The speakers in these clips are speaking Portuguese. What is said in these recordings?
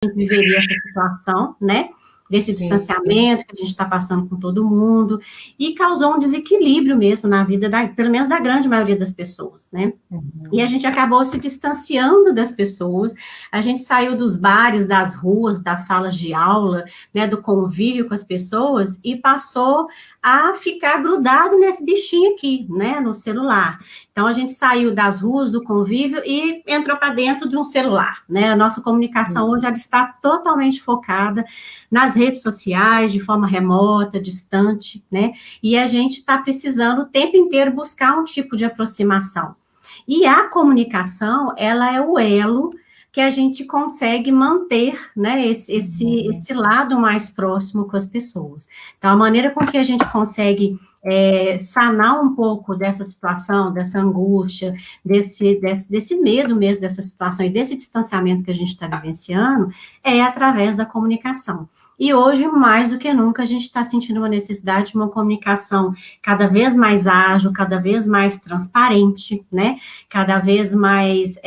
viveria essa situação, né? Desse Sim. distanciamento que a gente está passando com todo mundo, e causou um desequilíbrio mesmo na vida, pelo menos da grande maioria das pessoas, né? E a gente acabou se distanciando das pessoas, a gente saiu dos bares, das ruas, das salas de aula, né, do convívio com as pessoas, e passou a ficar grudado nesse bichinho aqui, né, no celular. Então, a gente saiu das ruas, do convívio, e entrou para dentro de um celular, né? A nossa comunicação hoje já está totalmente focada nas redes sociais, de forma remota, distante, né? E a gente está precisando o tempo inteiro buscar um tipo de aproximação. E a comunicação, ela é o elo que a gente consegue manter, né, esse lado mais próximo com as pessoas. Então, a maneira com que a gente consegue sanar um pouco dessa situação, dessa angústia, desse medo mesmo dessa situação e desse distanciamento que a gente está vivenciando, é através da comunicação. E hoje, mais do que nunca, a gente está sentindo uma necessidade de uma comunicação cada vez mais ágil, cada vez mais transparente, né? Cada vez mais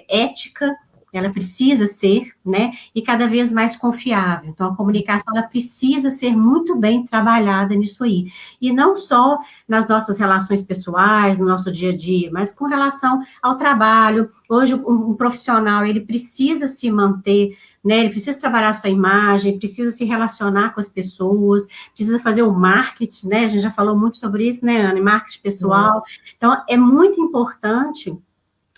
ética, ela precisa ser, né? E cada vez mais confiável. Então, a comunicação, ela precisa ser muito bem trabalhada nisso aí. E não só nas nossas relações pessoais, no nosso dia a dia, mas com relação ao trabalho. Hoje, um profissional, ele precisa se manter, né? Ele precisa trabalhar a sua imagem, precisa se relacionar com as pessoas, precisa fazer o marketing, né? A gente já falou muito sobre isso, né, Ana? Marketing pessoal. Nossa. Então, é muito importante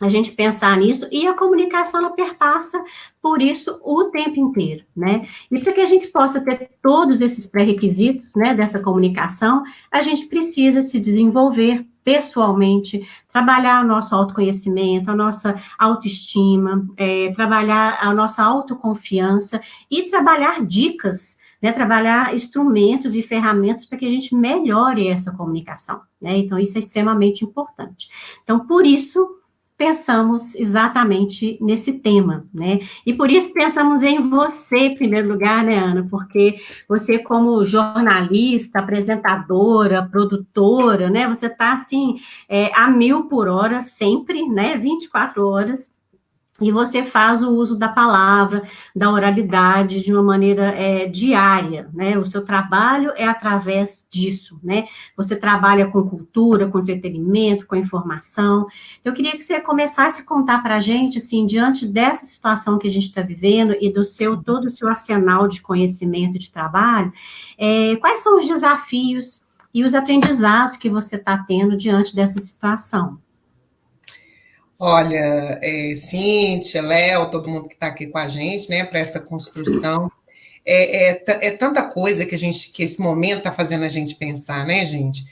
a gente pensar nisso, e a comunicação, ela perpassa por isso o tempo inteiro, né? E para que a gente possa ter todos esses pré-requisitos, né, dessa comunicação, a gente precisa se desenvolver pessoalmente, trabalhar o nosso autoconhecimento, a nossa autoestima, trabalhar a nossa autoconfiança e trabalhar dicas, né, trabalhar instrumentos e ferramentas para que a gente melhore essa comunicação, né? Então, isso é extremamente importante. Então, por isso, pensamos exatamente nesse tema, né? E por isso pensamos em você, em primeiro lugar, né, Ana? Porque você, como jornalista, apresentadora, produtora, né? Você está, assim, a 1000 por hora, sempre, né? 24 horas. E você faz o uso da palavra, da oralidade, de uma maneira diária, né? O seu trabalho é através disso, né? Você trabalha com cultura, com entretenimento, com informação. Então, eu queria que você começasse a contar para a gente, assim, diante dessa situação que a gente está vivendo e todo o seu arsenal de conhecimento e de trabalho, quais são os desafios e os aprendizados que você está tendo diante dessa situação? Olha, Cíntia, Léo, todo mundo que está aqui com a gente, né, para essa construção. É tanta coisa que esse momento está fazendo a gente pensar, né, gente?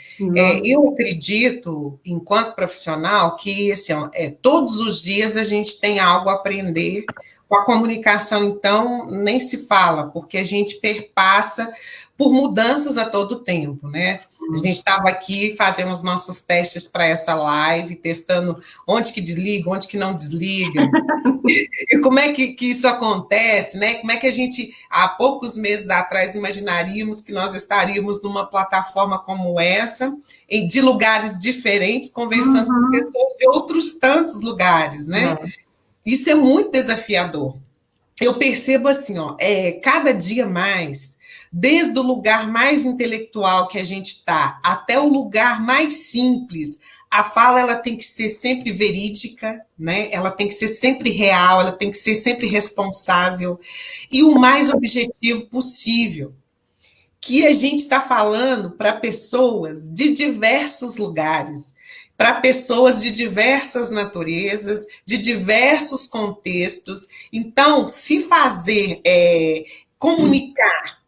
Eu acredito, enquanto profissional, que assim, todos os dias a gente tem algo a aprender. Com a comunicação, então, nem se fala, porque a gente perpassa por mudanças a todo tempo, né? A gente estava aqui fazendo os nossos testes para essa live, testando onde que desliga, onde que não desliga. E como é que isso acontece, né? Como é que a gente, há poucos meses atrás, imaginaríamos que nós estaríamos numa plataforma como essa, de lugares diferentes, conversando com pessoas de outros tantos lugares, né? Isso é muito desafiador. Eu percebo assim, cada dia mais, desde o lugar mais intelectual que a gente está, até o lugar mais simples, a fala ela tem que ser sempre verídica, né? Ela tem que ser sempre real, ela tem que ser sempre responsável e o mais objetivo possível. Que a gente está falando para pessoas de diversos lugares, para pessoas de diversas naturezas, de diversos contextos. Então, se fazer, comunicar,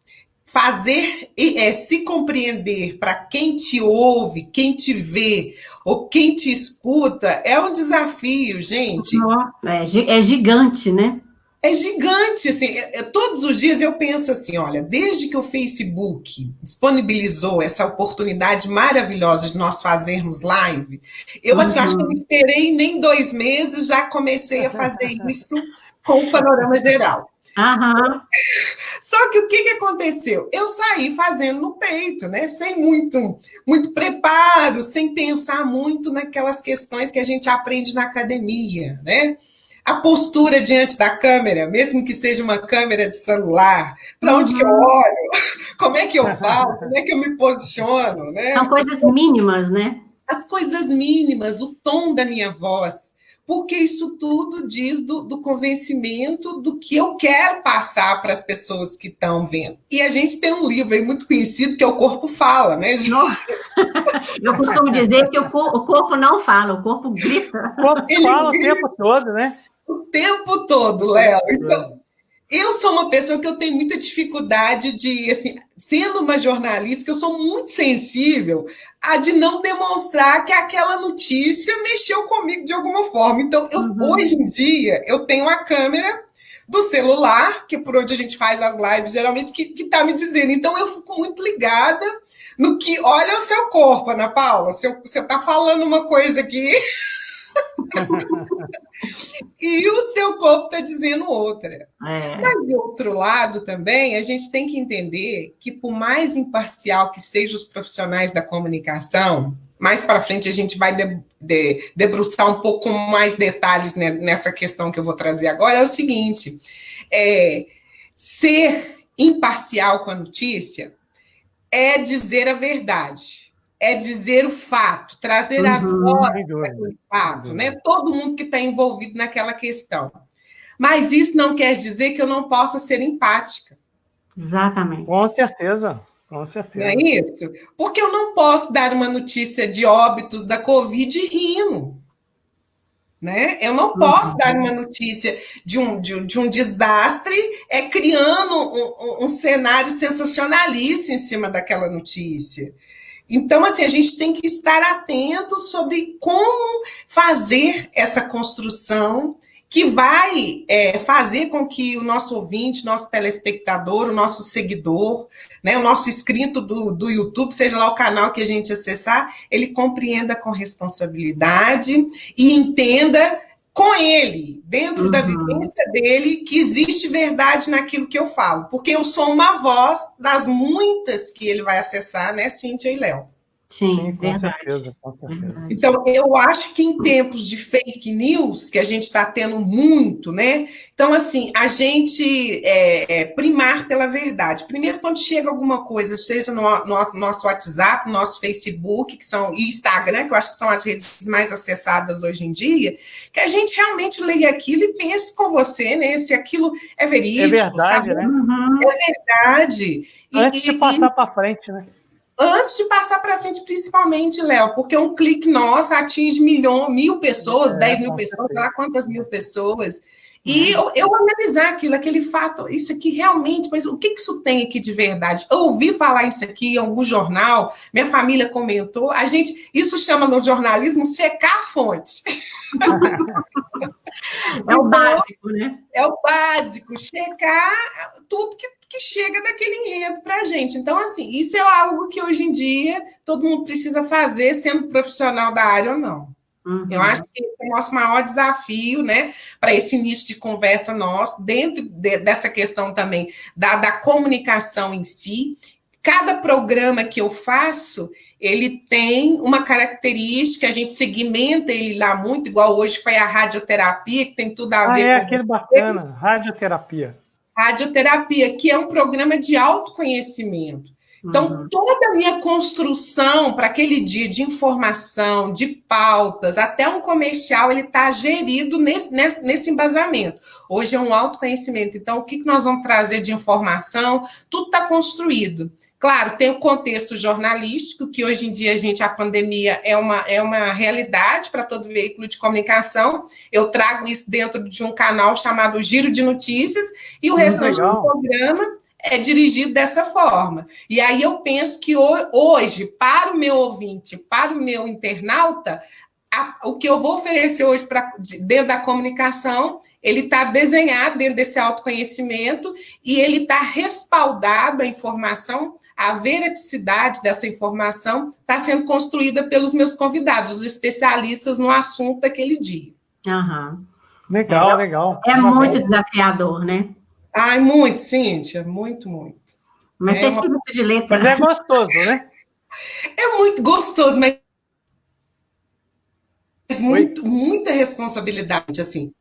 fazer, se compreender para quem te ouve, quem te vê ou quem te escuta, é um desafio, gente. É gigante, né? É gigante, assim, todos os dias eu penso assim, olha, desde que o Facebook disponibilizou essa oportunidade maravilhosa de nós fazermos live, eu assim, acho que eu não esperei nem 2 meses, já comecei a fazer isso com o panorama geral. Só que o que aconteceu? Eu saí fazendo no peito, né? Sem muito preparo, sem pensar muito naquelas questões que a gente aprende na academia, né? a postura diante da câmera, mesmo que seja uma câmera de celular, para onde que eu olho, como é que eu falo, como é que eu me posiciono, né? São coisas mínimas, né? As coisas mínimas, o tom da minha voz, porque isso tudo diz do convencimento do que eu quero passar para as pessoas que estão vendo. E a gente tem um livro aí muito conhecido que é O Corpo Fala, né, gente? Eu costumo dizer que o corpo não fala, o corpo grita. O corpo fala o tempo todo, né? O tempo todo, Léo. Então, eu sou uma pessoa que eu tenho muita dificuldade de, assim, sendo uma jornalista, que eu sou muito sensível a de não demonstrar que aquela notícia mexeu comigo de alguma forma. Então, hoje em dia, eu tenho a câmera do celular, que é por onde a gente faz as lives, geralmente, que está me dizendo. Então, eu fico muito ligada no que, olha o seu corpo, Ana Paula, você está falando uma coisa aqui... e o seu corpo está dizendo outra. Mas, de outro lado, também, a gente tem que entender que, por mais imparcial que sejam os profissionais da comunicação, mais para frente a gente vai debruçar um pouco com mais detalhes, né, nessa questão que eu vou trazer agora, é o seguinte, ser imparcial com a notícia é dizer a verdade. É dizer o fato, trazer as vozes daquele fato, né? Todo mundo que está envolvido naquela questão. Mas isso não quer dizer que eu não possa ser empática. Exatamente. Com certeza, com certeza. Não é isso? Porque eu não posso dar uma notícia de óbitos da Covid rindo. Né? Eu não posso dar uma notícia de um desastre criando um cenário sensacionalista em cima daquela notícia. Então, assim, a gente tem que estar atento sobre como fazer essa construção que vai fazer com que o nosso ouvinte, nosso telespectador, o nosso seguidor, né, o nosso inscrito do YouTube, seja lá o canal que a gente acessar, ele compreenda com responsabilidade e entenda com ele, dentro da vivência dele, que existe verdade naquilo que eu falo. Porque eu sou uma voz das muitas que ele vai acessar, né, Cíntia e Léo? Sim, com certeza, com certeza. Então, eu acho que em tempos de fake news, que a gente está tendo muito, né? Então, assim, a gente primar pela verdade. Primeiro, quando chega alguma coisa, seja no nosso WhatsApp, no nosso Facebook, e Instagram, que eu acho que são as redes mais acessadas hoje em dia, que a gente realmente leia aquilo e pense com você, né? Se aquilo é verídico, é verdade, sabe? Né? É verdade. Antes de passar para frente, né? Antes de passar para frente, principalmente, Léo, porque um clique nosso atinge 1.000 pessoas, 10 mil pessoas, sei lá quantas mil pessoas. E eu analisar aquilo, aquele fato, isso aqui realmente, mas o que isso tem aqui de verdade? Eu ouvi falar isso aqui em algum jornal, minha família comentou, isso chama no jornalismo secar a fonte. É o básico, né? É o básico, checar tudo que chega daquele enredo para a gente. Então, assim, isso é algo que hoje em dia todo mundo precisa fazer, sendo profissional da área ou não. Eu acho que esse é o nosso maior desafio, né, para esse início de conversa nosso, dentro dessa questão também da comunicação em si. Cada programa que eu faço, ele tem uma característica, a gente segmenta ele lá muito, igual hoje foi a radioterapia, que tem tudo a ver com... aquele bacana, radioterapia. Radioterapia, que é um programa de autoconhecimento. Então, toda a minha construção para aquele dia de informação, de pautas, até um comercial, ele está gerido nesse embasamento. Hoje é um autoconhecimento. Então, o que nós vamos trazer de informação? Tudo está construído. Claro, tem o contexto jornalístico, que hoje em dia, a pandemia é uma realidade para todo veículo de comunicação. Eu trago isso dentro de um canal chamado Giro de Notícias, e o restante do programa é dirigido dessa forma. E aí eu penso que hoje, para o meu ouvinte, para o meu internauta, o que eu vou oferecer hoje dentro da comunicação, ele está desenhado dentro desse autoconhecimento e ele está respaldado, a informação, a veriticidade dessa informação está sendo construída pelos meus convidados, os especialistas no assunto daquele dia. Legal, legal. É muito desafiador, né? Ai, muito, Cíntia, muito, muito. Mas você tira isso de letra. Mas é gostoso, né? É muito gostoso, mas muita responsabilidade, assim.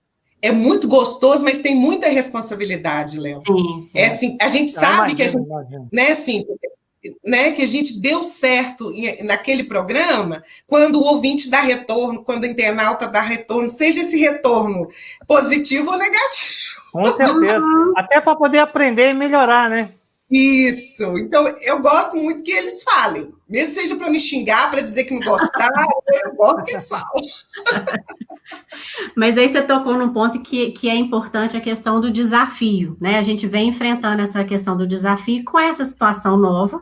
é muito gostoso, mas tem muita responsabilidade, Léo. Sim. É assim, a gente sabe que a gente, né, assim, né, que a gente deu certo naquele programa quando o ouvinte dá retorno, quando o internauta dá retorno, seja esse retorno positivo ou negativo. Com certeza. Até para poder aprender e melhorar, né? Isso. Então, eu gosto muito que eles falem. Mesmo seja para me xingar, para dizer que não gostaram, eu gosto que eles falem. Mas aí você tocou num ponto que é importante, a questão do desafio, né? A gente vem enfrentando essa questão do desafio com essa situação nova,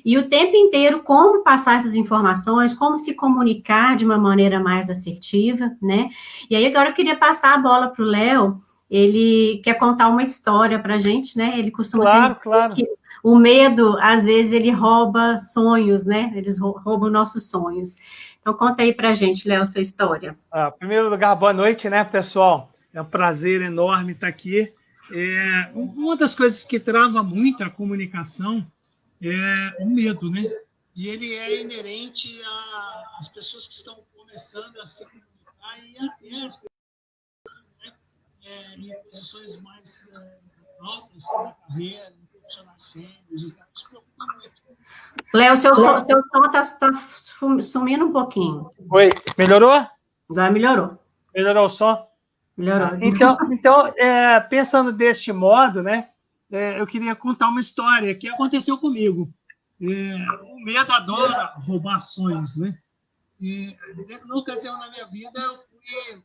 e o tempo inteiro como passar essas informações, como se comunicar de uma maneira mais assertiva, né? E aí agora eu queria passar a bola para o Léo. Ele quer contar uma história para a gente, né? Ele costuma claro. que o medo, às vezes, ele rouba sonhos, né? Eles roubam nossos sonhos. Então, conta aí para a gente, Léo, sua história. Em primeiro lugar, boa noite, né, pessoal? É um prazer enorme estar aqui. Uma das coisas que trava muito a comunicação é o medo, né? E ele é inerente às pessoas que estão começando a se comunicar e às pessoas em posições mais altas na carreira, em profissionais sérios e tal. Isso preocupa muito. Léo, seu som está sumindo um pouquinho. Oi, melhorou? Agora melhorou. Melhorou o som? Melhorou. Então pensando deste modo, né, eu queria contar uma história que aconteceu comigo. O medo adora roubar sonhos, né? Na ocasião na minha vida, eu fui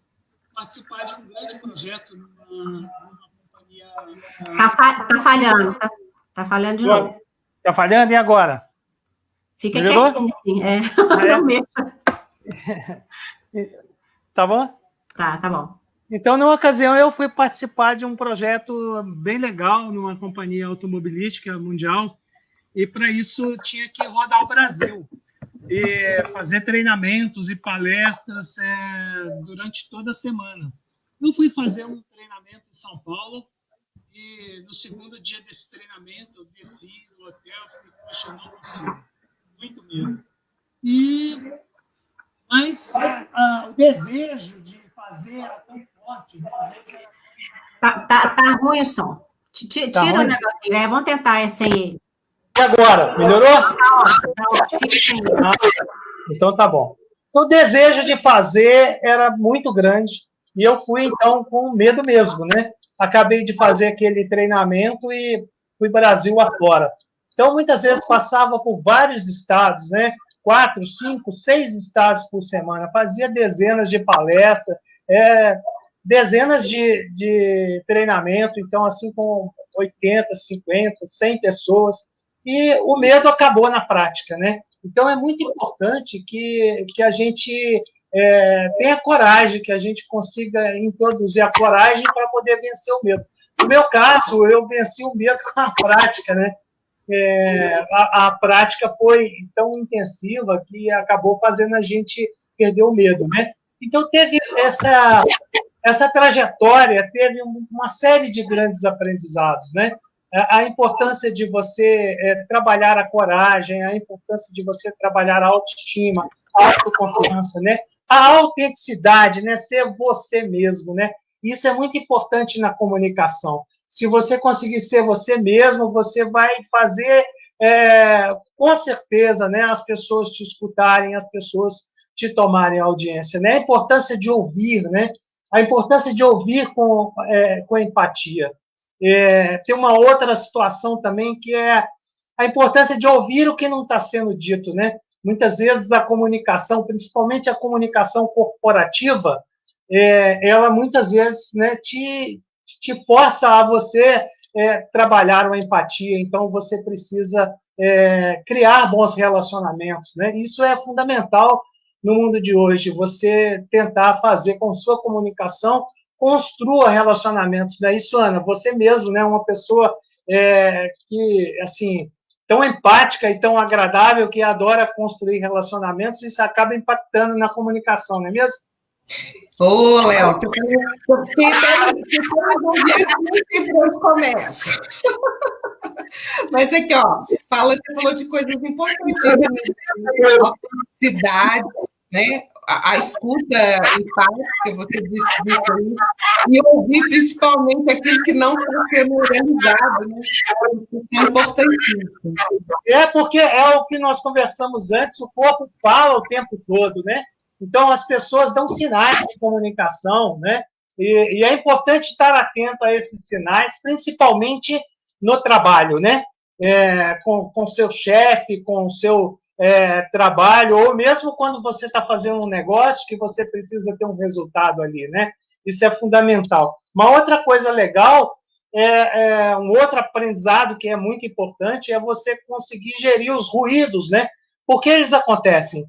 participar de um grande projeto numa companhia... Tá falhando. Tá falhando de novo. Tá falhando? E agora? Fica quietinho, assim. Não mexa. Tá bom? Tá bom. Então, numa ocasião, eu fui participar de um projeto bem legal numa companhia automobilística mundial, e para isso tinha que rodar o Brasil e fazer treinamentos e palestras durante toda a semana. Eu fui fazer um treinamento em São Paulo, e no segundo dia desse treinamento eu desci no hotel e falei, poxa, não consigo, muito medo. Mas o desejo de fazer era tão forte, Tá ruim o som. Tira o negocinho, vamos tentar sem ele. E agora? Melhorou? Tá ótimo. Fica sem ele. Então tá bom. Então, o desejo de fazer era muito grande, e eu fui, então, com medo mesmo, né? Acabei de fazer aquele treinamento e fui Brasil afora. Então, muitas vezes passava por vários estados, né? 4, 5, 6 estados por semana. Fazia dezenas de palestras, dezenas de treinamento, então, assim, com 80, 50, 100 pessoas. E o medo acabou na prática, né? Então, é muito importante que a gente tenha coragem, que a gente consiga introduzir a coragem para poder vencer o medo. No meu caso, eu venci o medo com a prática, né? A prática foi tão intensiva que acabou fazendo a gente perder o medo, né? Então, teve essa trajetória, teve uma série de grandes aprendizados, né? A importância de você trabalhar a coragem, a importância de você trabalhar a autoestima, a autoconfiança, né? A autenticidade, né? Ser você mesmo, né? Isso é muito importante na comunicação. Se você conseguir ser você mesmo, você vai fazer, com certeza, né, as pessoas te escutarem, as pessoas te tomarem audiência, né? A importância de ouvir, né? A importância de ouvir com empatia. Tem uma outra situação também, que é a importância de ouvir o que não está sendo dito, né? Muitas vezes a comunicação, principalmente a comunicação corporativa, ela muitas vezes, né, te força a você trabalhar uma empatia, então você precisa criar bons relacionamentos, né? Isso é fundamental no mundo de hoje, você tentar fazer com sua comunicação, construa relacionamentos, né? Isso, Ana, você mesmo, né, uma pessoa que, assim, tão empática e tão agradável, que adora construir relacionamentos, isso acaba impactando na comunicação, não é mesmo? Ô, Léo, você tem por onde começa. Mas aqui, ó, você falou de coisas importantes, autenticidade, né? a escuta empática, você disse isso aí, e ouvir principalmente aquilo que não está sendo realizado, né? Isso é importantíssimo. Porque é o que nós conversamos antes, o corpo fala o tempo todo, né? Então, as pessoas dão sinais de comunicação, né? E é importante estar atento a esses sinais, principalmente no trabalho, né? Com seu chefe, com o seu trabalho, ou mesmo quando você está fazendo um negócio que você precisa ter um resultado ali, né? Isso é fundamental. Uma outra coisa legal, um outro aprendizado que é muito importante é você conseguir gerir os ruídos, né? Porque eles acontecem.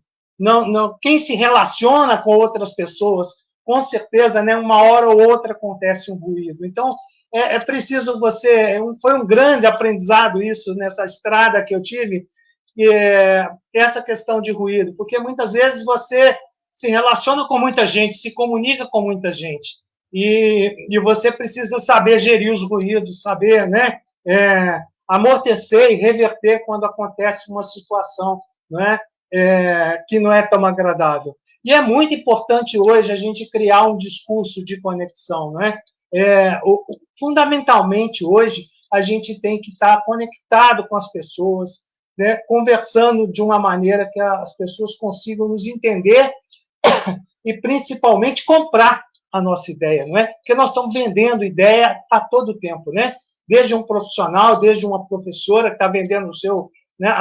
Quem se relaciona com outras pessoas, com certeza, né, uma hora ou outra acontece um ruído. Então, é preciso você... Foi um grande aprendizado isso nessa estrada que eu tive, essa questão de ruído, porque muitas vezes você se relaciona com muita gente, se comunica com muita gente, e você precisa saber gerir os ruídos, saber, né, amortecer e reverter quando acontece uma situação, né, que não é tão agradável. E é muito importante hoje a gente criar um discurso de conexão, né? Fundamentalmente hoje a gente tem que estar conectado com as pessoas, né, conversando de uma maneira que as pessoas consigam nos entender e principalmente comprar a nossa ideia, não é? Porque nós estamos vendendo ideia a todo tempo, né? Desde um profissional, desde uma professora que está vendendo o seu, né,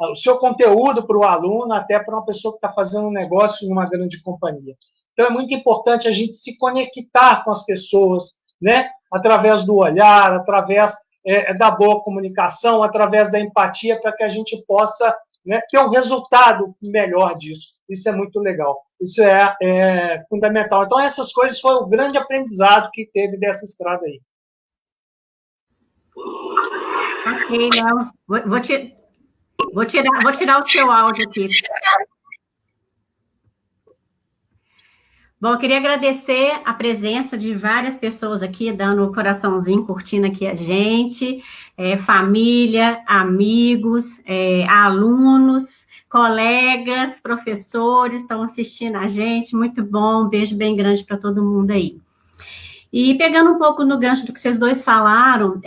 o seu conteúdo para o aluno, até para uma pessoa que está fazendo um negócio em uma grande companhia. Então, é muito importante a gente se conectar com as pessoas, né? Através do olhar, através da boa comunicação, através da empatia, para que a gente possa, né, ter um resultado melhor disso. Isso é muito legal. Isso é fundamental. Então, essas coisas foram o grande aprendizado que teve dessa estrada aí. Ok, Léo. Vou tirar o seu áudio aqui. Bom, eu queria agradecer a presença de várias pessoas aqui, dando o coraçãozinho, curtindo aqui a gente, família, amigos, alunos, colegas, professores estão assistindo a gente, muito bom, um beijo bem grande para todo mundo aí. E pegando um pouco no gancho do que vocês dois falaram,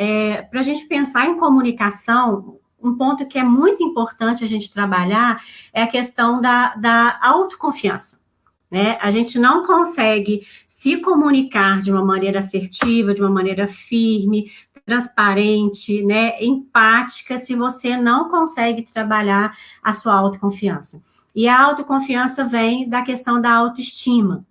para a gente pensar em comunicação, um ponto que é muito importante a gente trabalhar é a questão da autoconfiança. Né? A gente não consegue se comunicar de uma maneira assertiva, de uma maneira firme, transparente, né, empática, se você não consegue trabalhar a sua autoconfiança. E a autoconfiança vem da questão da autoestima.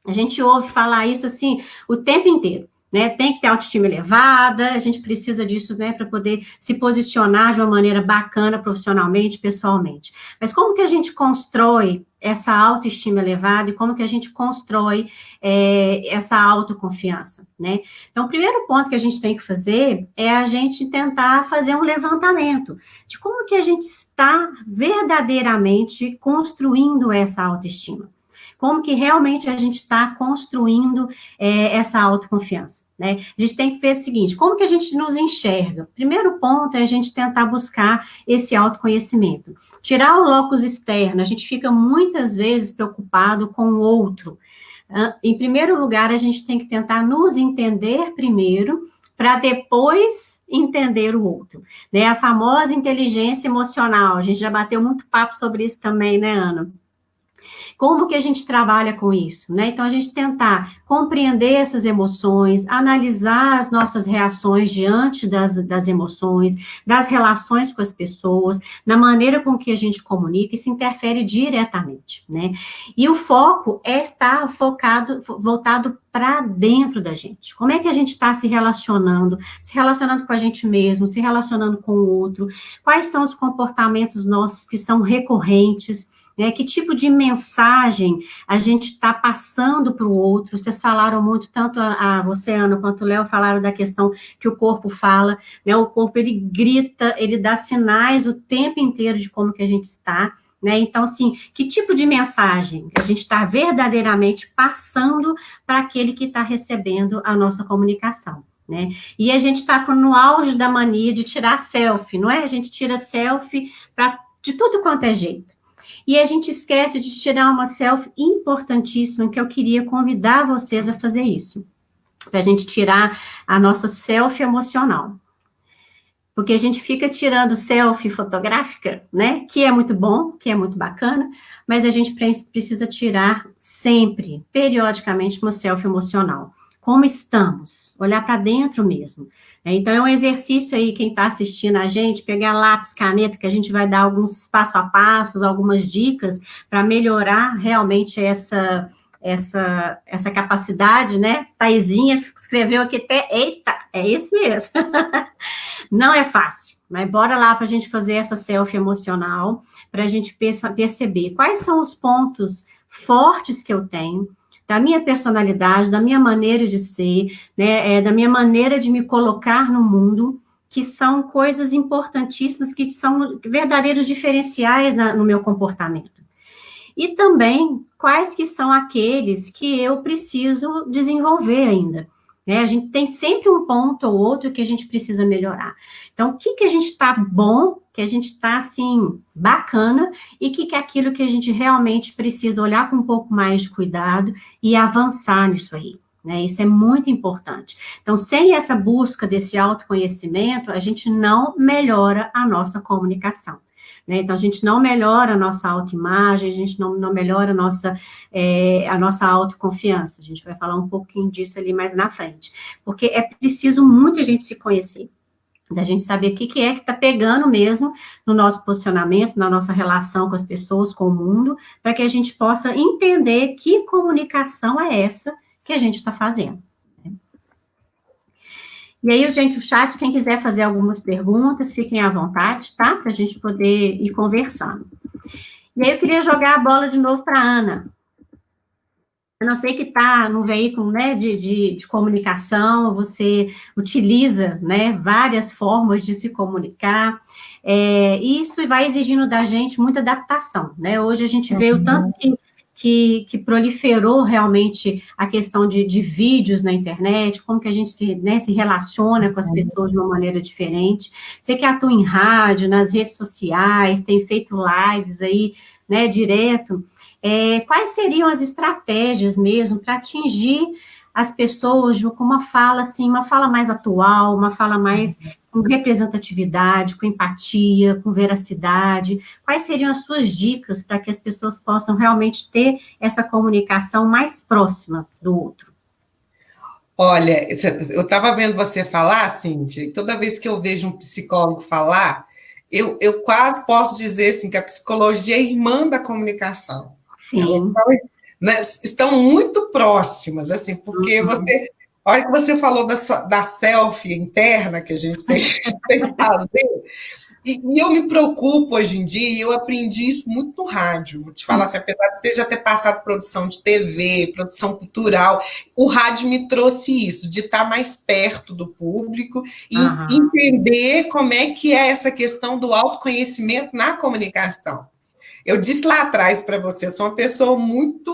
A gente ouve falar isso assim o tempo inteiro. Né, tem que ter autoestima elevada, a gente precisa disso, né, para poder se posicionar de uma maneira bacana profissionalmente, pessoalmente. Mas como que a gente constrói essa autoestima elevada e como que a gente constrói essa autoconfiança, né? Então, o primeiro ponto que a gente tem que fazer é a gente tentar fazer um levantamento de como que a gente está verdadeiramente construindo essa autoestima. Como que realmente a gente está construindo essa autoconfiança, né? A gente tem que ver o seguinte, como que a gente nos enxerga? Primeiro ponto é a gente tentar buscar esse autoconhecimento. Tirar o locus externo, a gente fica muitas vezes preocupado com o outro. Em primeiro lugar, a gente tem que tentar nos entender primeiro, para depois entender o outro, né? A famosa inteligência emocional, a gente já bateu muito papo sobre isso também, né, Ana? Como que a gente trabalha com isso, né? Então, a gente tentar compreender essas emoções, analisar as nossas reações diante das emoções, das relações com as pessoas, na maneira com que a gente comunica, isso interfere diretamente, né? E o foco estar voltado para dentro da gente. Como é que a gente está se relacionando com a gente mesmo, se relacionando com o outro, quais são os comportamentos nossos que são recorrentes, né? Que tipo de mensagem a gente está passando para o outro? Vocês falaram muito, tanto você, Ana, quanto o Léo, falaram da questão que o corpo fala, né? O corpo, ele grita, ele dá sinais o tempo inteiro de como que a gente está, né? Então, assim, que tipo de mensagem a gente está verdadeiramente passando para aquele que está recebendo a nossa comunicação, né? E a gente está no auge da mania de tirar selfie, não é? A gente tira selfie de tudo quanto é jeito. E a gente esquece de tirar uma selfie importantíssima, que eu queria convidar vocês a fazer isso, para a gente tirar a nossa selfie emocional. Porque a gente fica tirando selfie fotográfica, né? Que é muito bom, que é muito bacana, mas a gente precisa tirar sempre, periodicamente, uma selfie emocional. Como estamos? Olhar para dentro mesmo. Então, é um exercício aí, quem está assistindo a gente, pegar lápis, caneta, que a gente vai dar alguns passo a passos, algumas dicas para melhorar realmente essa capacidade, né? Taizinha escreveu aqui até, eita, é isso mesmo. Não é fácil, mas bora lá para a gente fazer essa selfie emocional, para a gente perceber quais são os pontos fortes que eu tenho, da minha personalidade, da minha maneira de ser, né, da minha maneira de me colocar no mundo, que são coisas importantíssimas, que são verdadeiros diferenciais no meu comportamento. E também quais que são aqueles que eu preciso desenvolver ainda. Né? A gente tem sempre um ponto ou outro que a gente precisa melhorar. Então, o que a gente está bom, que a gente está, assim, bacana, e o que é aquilo que a gente realmente precisa olhar com um pouco mais de cuidado e avançar nisso aí. Né? Isso é muito importante. Então, sem essa busca desse autoconhecimento, a gente não melhora a nossa comunicação. Né? Então, a gente não melhora a nossa autoimagem, a gente não melhora a nossa autoconfiança. A gente vai falar um pouquinho disso ali mais na frente. Porque é preciso muito a gente se conhecer, da gente saber o que é que está pegando mesmo no nosso posicionamento, na nossa relação com as pessoas, com o mundo, para que a gente possa entender que comunicação é essa que a gente está fazendo. E aí, gente, o chat, quem quiser fazer algumas perguntas, fiquem à vontade, tá? Para a gente poder ir conversando. E aí, eu queria jogar a bola de novo para a Ana. Eu não sei que está no veículo, né, de comunicação, você utiliza, né, várias formas de se comunicar, e isso vai exigindo da gente muita adaptação, né? Hoje a gente vê o tanto que proliferou realmente a questão de vídeos na internet, como que a gente se relaciona com as pessoas de uma maneira diferente. Você que atua em rádio, nas redes sociais, tem feito lives aí, né, direto, quais seriam as estratégias mesmo para atingir as pessoas com uma fala, assim, uma fala mais atual, uma fala mais com representatividade, com empatia, com veracidade? Quais seriam as suas dicas para que as pessoas possam realmente ter essa comunicação mais próxima do outro? Olha, eu estava vendo você falar, Cíntia, e toda vez que eu vejo um psicólogo falar, eu quase posso dizer assim, que a psicologia é irmã da comunicação. Sim. Elas estão muito próximas, assim, porque você... Olha que você falou da selfie interna que a gente tem que fazer, e eu me preocupo hoje em dia, e eu aprendi isso muito no rádio. Vou te falar assim, apesar de já ter passado produção de TV, produção cultural, o rádio me trouxe isso, de estar mais perto do público e entender como é que é essa questão do autoconhecimento na comunicação. Eu disse lá atrás para você, eu sou uma pessoa muito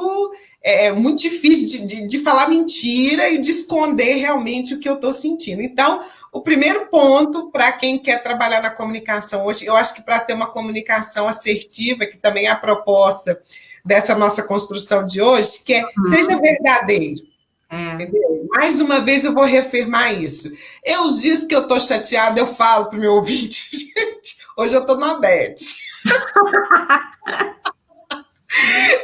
difícil de falar mentira e de esconder realmente o que eu estou sentindo. Então, o primeiro ponto para quem quer trabalhar na comunicação hoje, eu acho que para ter uma comunicação assertiva, que também é a proposta dessa nossa construção de hoje, que seja verdadeiro. Entendeu? Mais uma vez eu vou reafirmar isso. Os dias que eu estou chateada, eu falo para o meu ouvinte, gente, hoje eu estou na bad.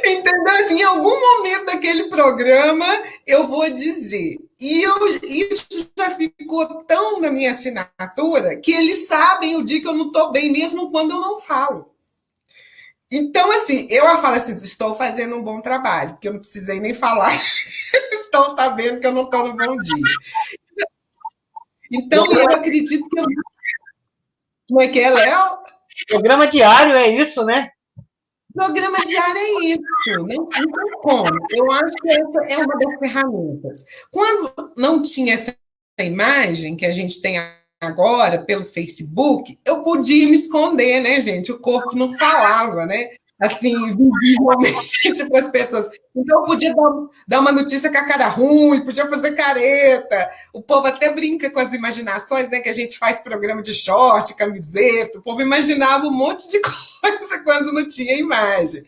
Entendeu? Assim, em algum momento daquele programa, eu vou dizer. E isso já ficou tão na minha assinatura que eles sabem o dia que eu não estou bem, mesmo quando eu não falo. Então, assim, eu falo assim, estou fazendo um bom trabalho, porque eu não precisei nem falar. Estão sabendo que eu não estou no bom dia. Então, eu acredito que... Como é que é, Léo? Programa diário é isso, né? Programa diário é isso, não tem como. Eu acho que essa é uma das ferramentas. Quando não tinha essa imagem que a gente tem agora pelo Facebook, eu podia me esconder, né, gente? O corpo não falava, né? assim, visivelmente para as pessoas. Então, eu podia dar uma notícia com a cara ruim, podia fazer careta. O povo até brinca com as imaginações, né? Que a gente faz programa de short, camiseta. O povo imaginava um monte de coisa quando não tinha imagem.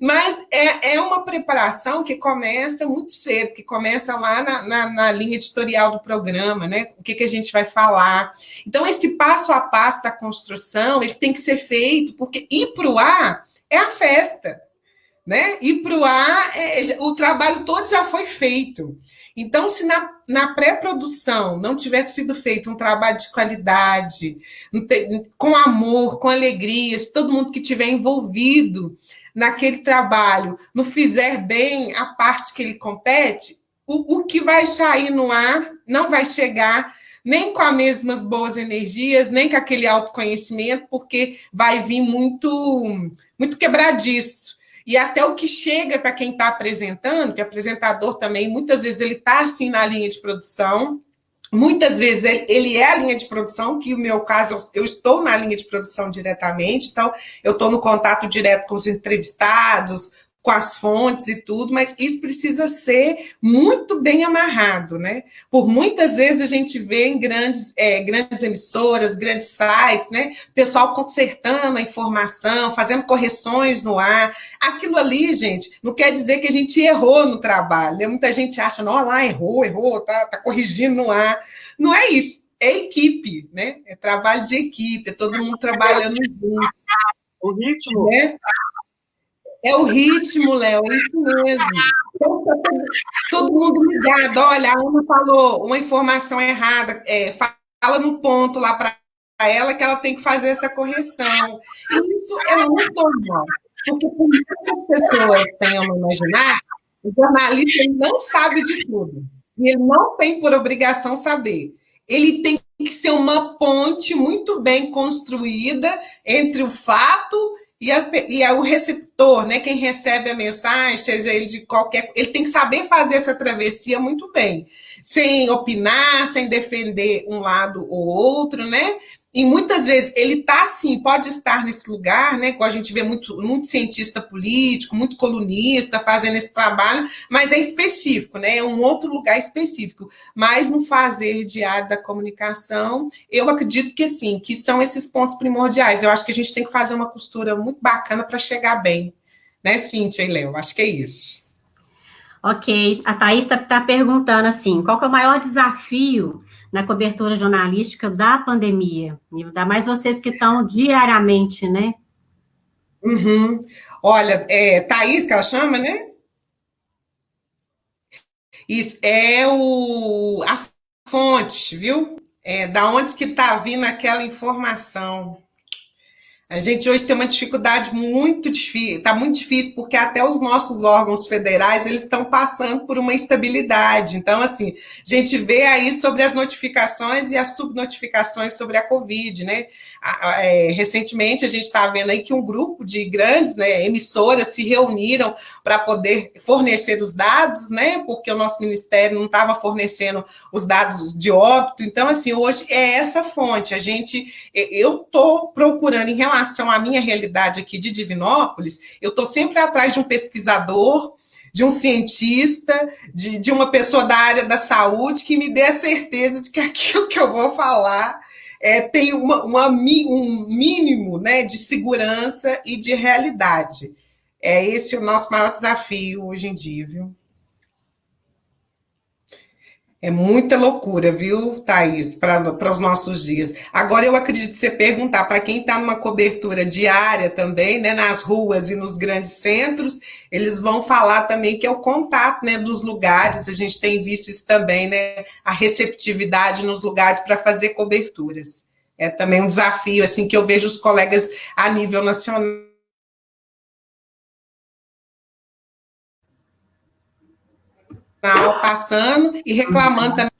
Mas é uma preparação que começa muito cedo, que começa lá na linha editorial do programa, né? O que a gente vai falar. Então, esse passo a passo da construção, ele tem que ser feito, porque ir para o ar é a festa, né? Ir para o ar, o trabalho todo já foi feito. Então, se na pré-produção não tivesse sido feito um trabalho de qualidade, com amor, com alegria, se todo mundo que estiver envolvido naquele trabalho não fizer bem a parte que ele compete, o que vai sair no ar não vai chegar nem com as mesmas boas energias, nem com aquele autoconhecimento, porque vai vir muito quebradiço. E até o que chega para quem está apresentando, que é apresentador também, muitas vezes ele está assim na linha de produção, muitas vezes ele é a linha de produção, que no meu caso eu estou na linha de produção diretamente, então eu estou no contato direto com os entrevistados, com as fontes e tudo, mas isso precisa ser muito bem amarrado, né? Por muitas vezes a gente vê em grandes emissoras, grandes sites, né? Pessoal consertando a informação, fazendo correções no ar. Aquilo ali, gente, não quer dizer que a gente errou no trabalho, né? Muita gente acha, não, lá errou, tá corrigindo no ar. Não é isso. É equipe, né? É trabalho de equipe, é todo mundo trabalhando junto. O ritmo, né? É o ritmo, Léo, é isso mesmo. Então, todo mundo ligado. Olha, a Ana falou uma informação errada, fala no ponto lá para ela que ela tem que fazer essa correção. E isso é muito normal, porque por mais que as pessoas tenham a imaginar, o jornalista ele não sabe de tudo. E ele não tem por obrigação saber. Ele tem que ser uma ponte muito bem construída entre o fato e o receptor, né? Quem recebe a mensagem, seja ele de qualquer... Ele tem que saber fazer essa travessia muito bem, sem opinar, sem defender um lado ou outro, né? E muitas vezes ele está assim, pode estar nesse lugar, né? A gente vê muito cientista político, muito colunista fazendo esse trabalho, mas é específico, né? É um outro lugar específico. Mas no fazer diário da comunicação, eu acredito que sim, que são esses pontos primordiais. Eu acho que a gente tem que fazer uma costura muito bacana para chegar bem, né, Cíntia e Léo? Acho que é isso. Ok, a Thaís está perguntando assim, qual que é o maior desafio na cobertura jornalística da pandemia? Ainda mais vocês que estão diariamente, né? Uhum. Olha, Thaís, que ela chama, né? Isso, a fonte, viu? Da onde que está vindo aquela informação. A gente hoje tem uma dificuldade muito difícil, está muito difícil, porque até os nossos órgãos federais, eles estão passando por uma instabilidade. Então, assim, a gente vê aí sobre as notificações e as subnotificações sobre a Covid, né? Recentemente, a gente está vendo aí que um grupo de grandes, né, emissoras se reuniram para poder fornecer os dados, né? Porque o nosso ministério não estava fornecendo os dados de óbito. Então, assim, hoje é essa fonte. Eu estou procurando, em relação à minha realidade aqui de Divinópolis, eu estou sempre atrás de um pesquisador, de um cientista, de uma pessoa da área da saúde que me dê a certeza de que aquilo que eu vou falar tem um mínimo, né, de segurança e de realidade. É esse o nosso maior desafio hoje em dia, viu? É muita loucura, viu, Thaís, para os nossos dias. Agora, eu acredito que você perguntar para quem está numa cobertura diária também, né, nas ruas e nos grandes centros, eles vão falar também que é o contato, né, dos lugares. A gente tem visto isso também, né, a receptividade nos lugares para fazer coberturas. É também um desafio, assim, que eu vejo os colegas a nível nacional passando e reclamando também.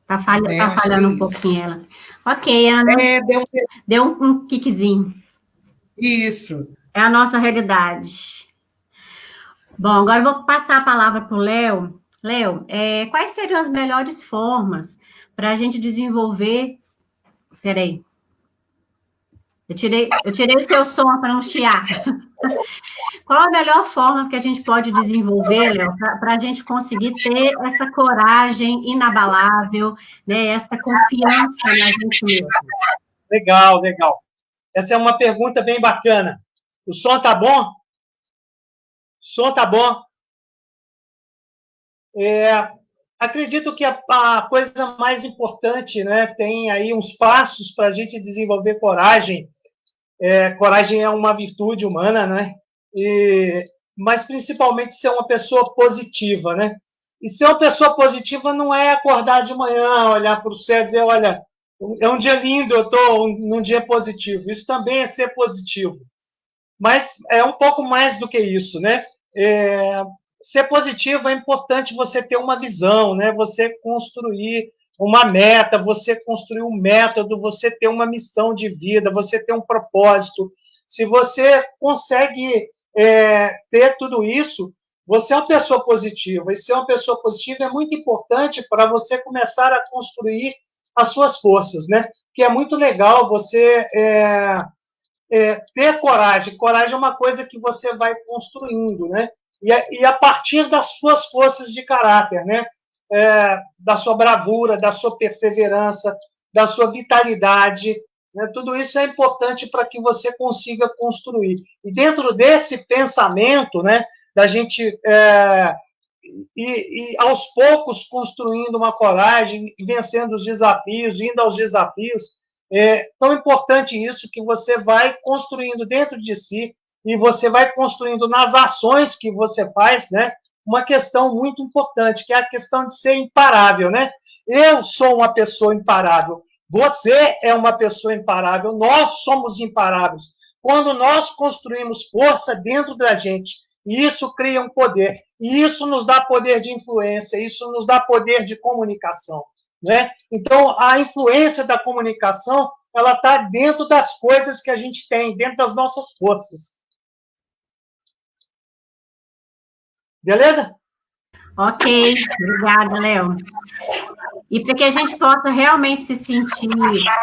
Tá falhando um pouquinho ela. Ok, Ana. Deu um kickzinho. Isso. É a nossa realidade. Bom, agora eu vou passar a palavra para o Léo. Léo, quais seriam as melhores formas para a gente desenvolver... Peraí. Eu tirei o seu som para não chiar. Qual a melhor forma que a gente pode desenvolver, Léo, para a gente conseguir ter essa coragem inabalável, né, essa confiança na gente mesmo? Legal, legal. Essa é uma pergunta bem bacana. O som tá bom? O som tá bom? Acredito que a coisa mais importante, né, tem aí uns passos para a gente desenvolver coragem. Coragem é uma virtude humana, né? Mas principalmente ser uma pessoa positiva, né? E ser uma pessoa positiva não é acordar de manhã, olhar para o céu e dizer, olha, é um dia lindo, eu estou num dia positivo. Isso também é ser positivo. Mas é um pouco mais do que isso, né? Ser positivo é importante você ter uma visão, né? Você construir uma meta, você construir um método, você ter uma missão de vida, você ter um propósito. Se você consegue ter tudo isso, você é uma pessoa positiva. E ser uma pessoa positiva é muito importante para você começar a construir as suas forças, né? Que é muito legal você ter coragem. Coragem é uma coisa que você vai construindo, né? E a partir das suas forças de caráter, né? Da sua bravura, da sua perseverança, da sua vitalidade, né? Tudo isso é importante para que você consiga construir. E dentro desse pensamento, né, da gente e aos poucos construindo uma coragem, vencendo os desafios, indo aos desafios, é tão importante isso que você vai construindo dentro de si e você vai construindo nas ações que você faz, né? Uma questão muito importante, que é a questão de ser imparável, né? Eu sou uma pessoa imparável, você é uma pessoa imparável, nós somos imparáveis. Quando nós construímos força dentro da gente, isso cria um poder, e isso nos dá poder de influência, isso nos dá poder de comunicação, né? Então, a influência da comunicação, ela está dentro das coisas que a gente tem, dentro das nossas forças. Beleza? Ok, obrigada, Léo. E para que a gente possa realmente se sentir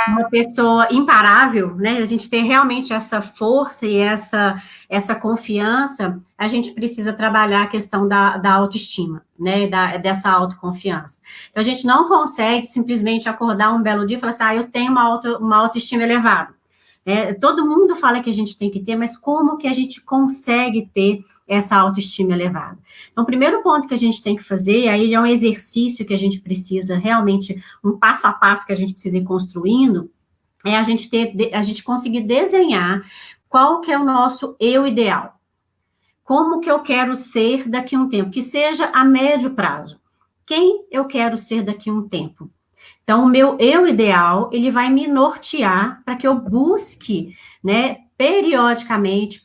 uma pessoa imparável, né? A gente ter realmente essa força e essa confiança, a gente precisa trabalhar a questão da autoestima, né? Dessa autoconfiança. Então, a gente não consegue simplesmente acordar um belo dia e falar assim, eu tenho uma autoestima elevada. Todo mundo fala que a gente tem que ter, mas como que a gente consegue ter essa autoestima elevada? Então, o primeiro ponto que a gente tem que fazer, aí é um exercício que a gente precisa realmente, um passo a passo que a gente precisa ir construindo, é a gente conseguir desenhar qual que é o nosso eu ideal. Como que eu quero ser daqui a um tempo? Que seja a médio prazo. Quem eu quero ser daqui a um tempo? Então, o meu eu ideal, ele vai me nortear para que eu busque, né, periodicamente,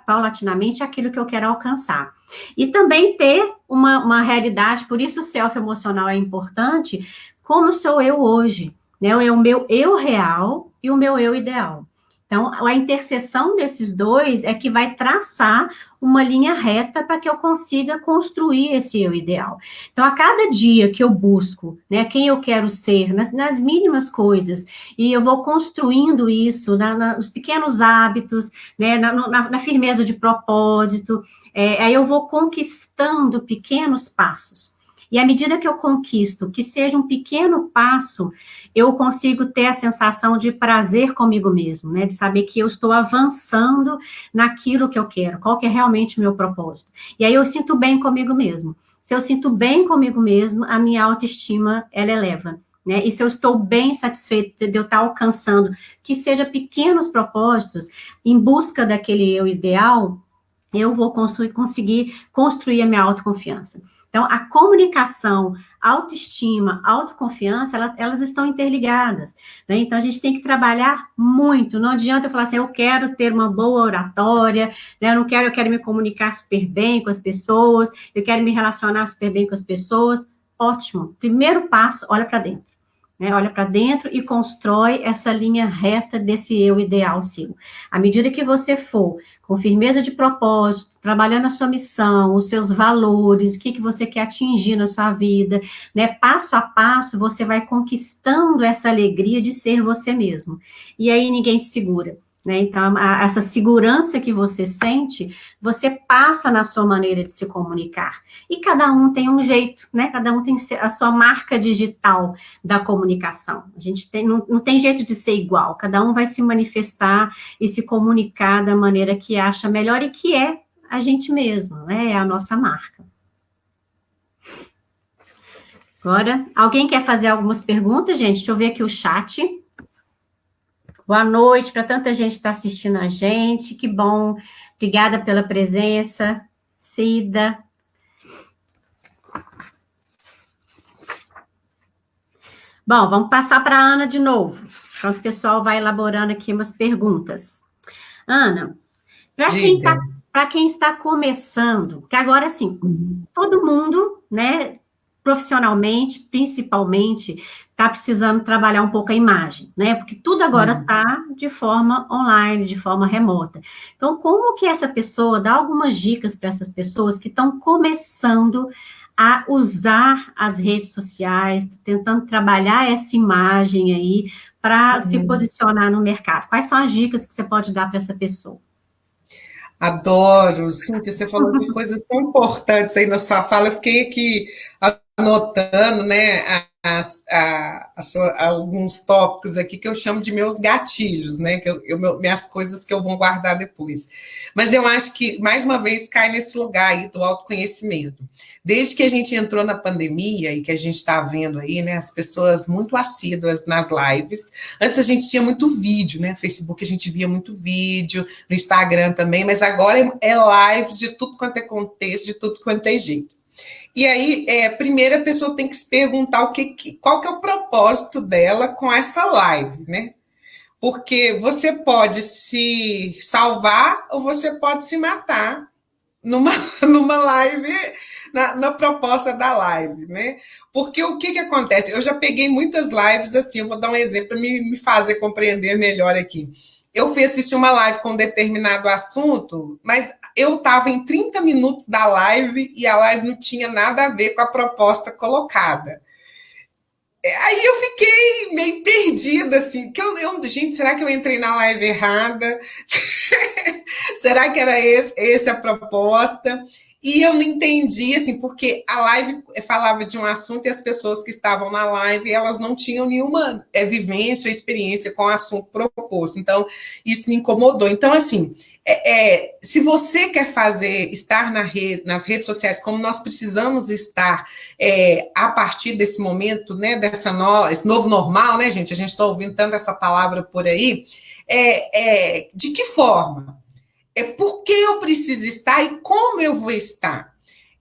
paulatinamente, aquilo que eu quero alcançar. E também ter uma realidade, por isso o self-emocional é importante, como sou eu hoje, né? O meu eu real e o meu eu ideal. Então, a interseção desses dois é que vai traçar uma linha reta para que eu consiga construir esse eu ideal. Então, a cada dia que eu busco, né, quem eu quero ser, nas mínimas coisas, e eu vou construindo isso nos pequenos hábitos, né, na firmeza de propósito, aí eu vou conquistando pequenos passos. E à medida que eu conquisto, que seja um pequeno passo, eu consigo ter a sensação de prazer comigo mesmo, né? De saber que eu estou avançando naquilo que eu quero, qual que é realmente o meu propósito. E aí eu sinto bem comigo mesmo. Se eu sinto bem comigo mesmo, a minha autoestima, ela eleva. Né? E se eu estou bem satisfeita de eu estar alcançando, que seja pequenos propósitos, em busca daquele eu ideal, eu vou conseguir construir a minha autoconfiança. Então, a comunicação, autoestima, autoconfiança, elas estão interligadas, né? Então, a gente tem que trabalhar muito. Não adianta eu falar assim, eu quero ter uma boa oratória, né? Eu quero me comunicar super bem com as pessoas, eu quero me relacionar super bem com as pessoas. Ótimo. Primeiro passo, olha para dentro. Né, olha para dentro e constrói essa linha reta desse eu ideal seu. À medida que você for com firmeza de propósito, trabalhando a sua missão, os seus valores, o que você quer atingir na sua vida, né, passo a passo, você vai conquistando essa alegria de ser você mesmo. E aí ninguém te segura. né? Então, essa segurança que você sente, você passa na sua maneira de se comunicar. E cada um tem um jeito, né? Cada um tem a sua marca digital da comunicação. A gente não tem jeito de ser igual. Cada um vai se manifestar e se comunicar da maneira que acha melhor e que é a gente mesmo, né? É a nossa marca. Agora, alguém quer fazer algumas perguntas, gente? Deixa eu ver aqui o chat. Boa noite para tanta gente que está assistindo a gente. Que bom. Obrigada pela presença, Cida. Bom, vamos passar para a Ana de novo. Enquanto o pessoal vai elaborando aqui umas perguntas. Ana, para quem está começando, que agora, assim, todo mundo, né, profissionalmente, principalmente, está precisando trabalhar um pouco a imagem, né? Porque tudo agora está de forma online, de forma remota. Então, como que essa pessoa dá algumas dicas para essas pessoas que estão começando a usar as redes sociais, tentando trabalhar essa imagem aí para se posicionar no mercado? Quais são as dicas que você pode dar para essa pessoa? Adoro, Cíntia, você falou de coisas tão importantes aí na sua fala, eu fiquei aqui anotando, né, alguns tópicos aqui que eu chamo de meus gatilhos, né, minhas coisas que eu vou guardar depois. Mas eu acho que, mais uma vez, cai nesse lugar aí do autoconhecimento. Desde que a gente entrou na pandemia e que a gente está vendo aí, né, as pessoas muito assíduas nas lives. Antes a gente tinha muito vídeo, né, no Facebook a gente via muito vídeo, no Instagram também, mas agora é lives de tudo quanto é contexto, de tudo quanto é jeito. E aí, primeiro a pessoa tem que se perguntar qual que é o propósito dela com essa live, né? Porque você pode se salvar ou você pode se matar numa live, na proposta da live, né? Porque o que acontece? Eu já peguei muitas lives assim, eu vou dar um exemplo para me fazer compreender melhor aqui. Eu fui assistir uma live com um determinado assunto, mas eu estava em 30 minutos da live e a live não tinha nada a ver com a proposta colocada. Aí eu fiquei meio perdida, assim, gente, será que eu entrei na live errada? Será que era essa a proposta? E eu não entendi, assim, porque a live falava de um assunto e as pessoas que estavam na live, elas não tinham nenhuma vivência ou experiência com o assunto proposto. Então, isso me incomodou. Então, assim, se você quer estar nas redes sociais como nós precisamos estar a partir desse momento, né, esse novo normal, né, gente? A gente está ouvindo tanto essa palavra por aí. De que forma? Por que eu preciso estar e como eu vou estar?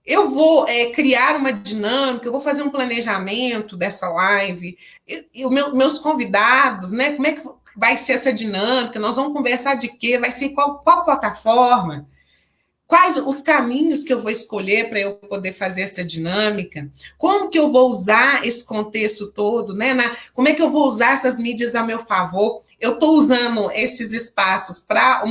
Eu vou criar uma dinâmica, eu vou fazer um planejamento dessa live, e meus convidados, né? Como é que vai ser essa dinâmica? Nós vamos conversar de quê? Vai ser qual plataforma? Quais os caminhos que eu vou escolher para eu poder fazer essa dinâmica? Como que eu vou usar esse contexto todo, né? Como é que eu vou usar essas mídias a meu favor? Eu estou usando esses espaços para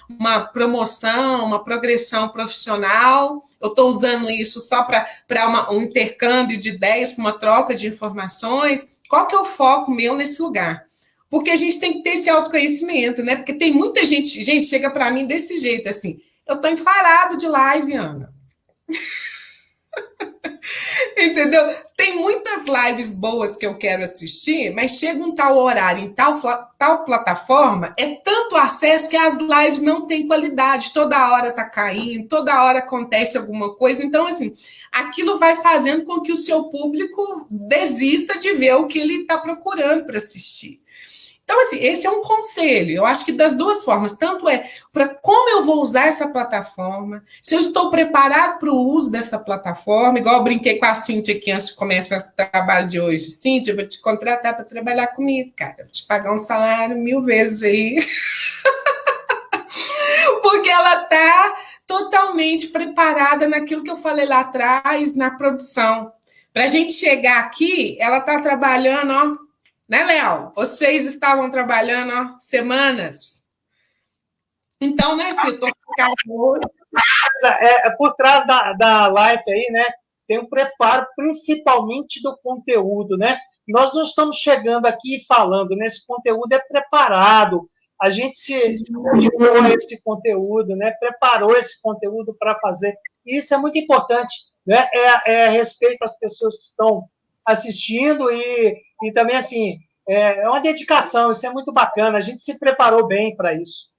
uma promoção, uma progressão profissional? Eu estou usando isso só para um intercâmbio de ideias, para uma troca de informações? Qual que é o foco meu nesse lugar? Porque a gente tem que ter esse autoconhecimento, né? Porque tem muita gente chega para mim desse jeito, assim, eu estou enfarado de live, Ana. Entendeu? Tem muitas lives boas que eu quero assistir, mas chega um tal horário em tal plataforma, é tanto acesso que as lives não têm qualidade, toda hora tá caindo, toda hora acontece alguma coisa, então, assim, aquilo vai fazendo com que o seu público desista de ver o que ele está procurando para assistir. Então, assim, esse é um conselho. Eu acho que das duas formas. Tanto para como eu vou usar essa plataforma, se eu estou preparado para o uso dessa plataforma, igual eu brinquei com a Cíntia aqui antes de começar esse trabalho de hoje. Cíntia, eu vou te contratar para trabalhar comigo, cara. Eu vou te pagar um salário 1000 vezes aí. Porque ela está totalmente preparada naquilo que eu falei lá atrás, na produção. Para a gente chegar aqui, ela está trabalhando, ó. Né, Léo? Vocês estavam trabalhando semanas. Então, né, se eu tô por trás da live aí, né, tem um preparo principalmente do conteúdo, né? nós não estamos chegando aqui e falando, né? Esse conteúdo é preparado, a gente se dedicou a esse conteúdo, né? Preparou esse conteúdo para fazer. E isso é muito importante, né? É respeito às pessoas que estão assistindo e também, assim, é uma dedicação, isso é muito bacana, a gente se preparou bem para isso.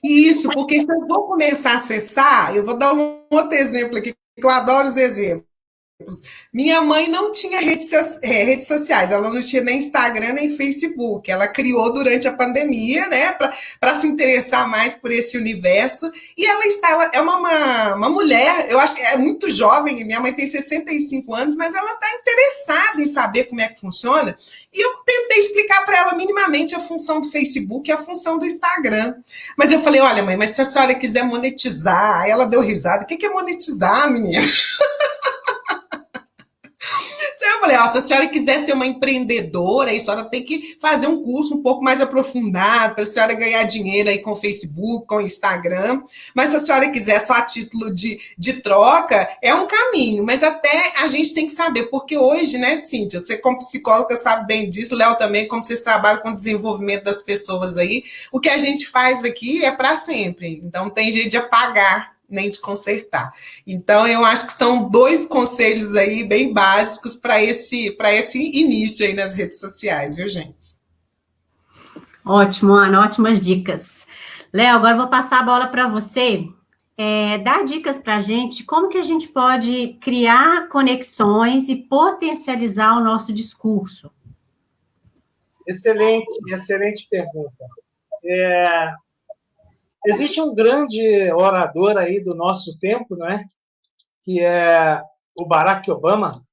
Isso, porque se eu vou começar a acessar, eu vou dar um outro exemplo aqui, que eu adoro os exemplos. Minha mãe não tinha redes sociais, ela não tinha nem Instagram nem Facebook. Ela criou durante a pandemia, né, para se interessar mais por esse universo. E ela é uma mulher, eu acho que é muito jovem, minha mãe tem 65 anos, mas ela está interessada em saber como é que funciona. E eu tentei explicar para ela minimamente a função do Facebook e a função do Instagram. Mas eu falei, olha, mãe, mas se a senhora quiser monetizar, aí ela deu risada. O que é monetizar, menina? Eu falei, se a senhora quiser ser uma empreendedora, a senhora tem que fazer um curso um pouco mais aprofundado para a senhora ganhar dinheiro aí com o Facebook, com o Instagram. Mas se a senhora quiser só a título de troca, é um caminho. Mas até a gente tem que saber, porque hoje, né, Cíntia, você como psicóloga sabe bem disso, Léo também, como vocês trabalham com o desenvolvimento das pessoas aí, o que a gente faz aqui é para sempre. Então tem jeito de apagar, nem de consertar. Então, eu acho que são 2 conselhos aí bem básicos para esse início aí nas redes sociais, viu, gente? Ótimo, Ana, ótimas dicas. Léo, agora eu vou passar a bola para você. Dá dicas para a gente como que a gente pode criar conexões e potencializar o nosso discurso. Excelente pergunta. Existe um grande orador aí do nosso tempo, né? Que é o Barack Obama.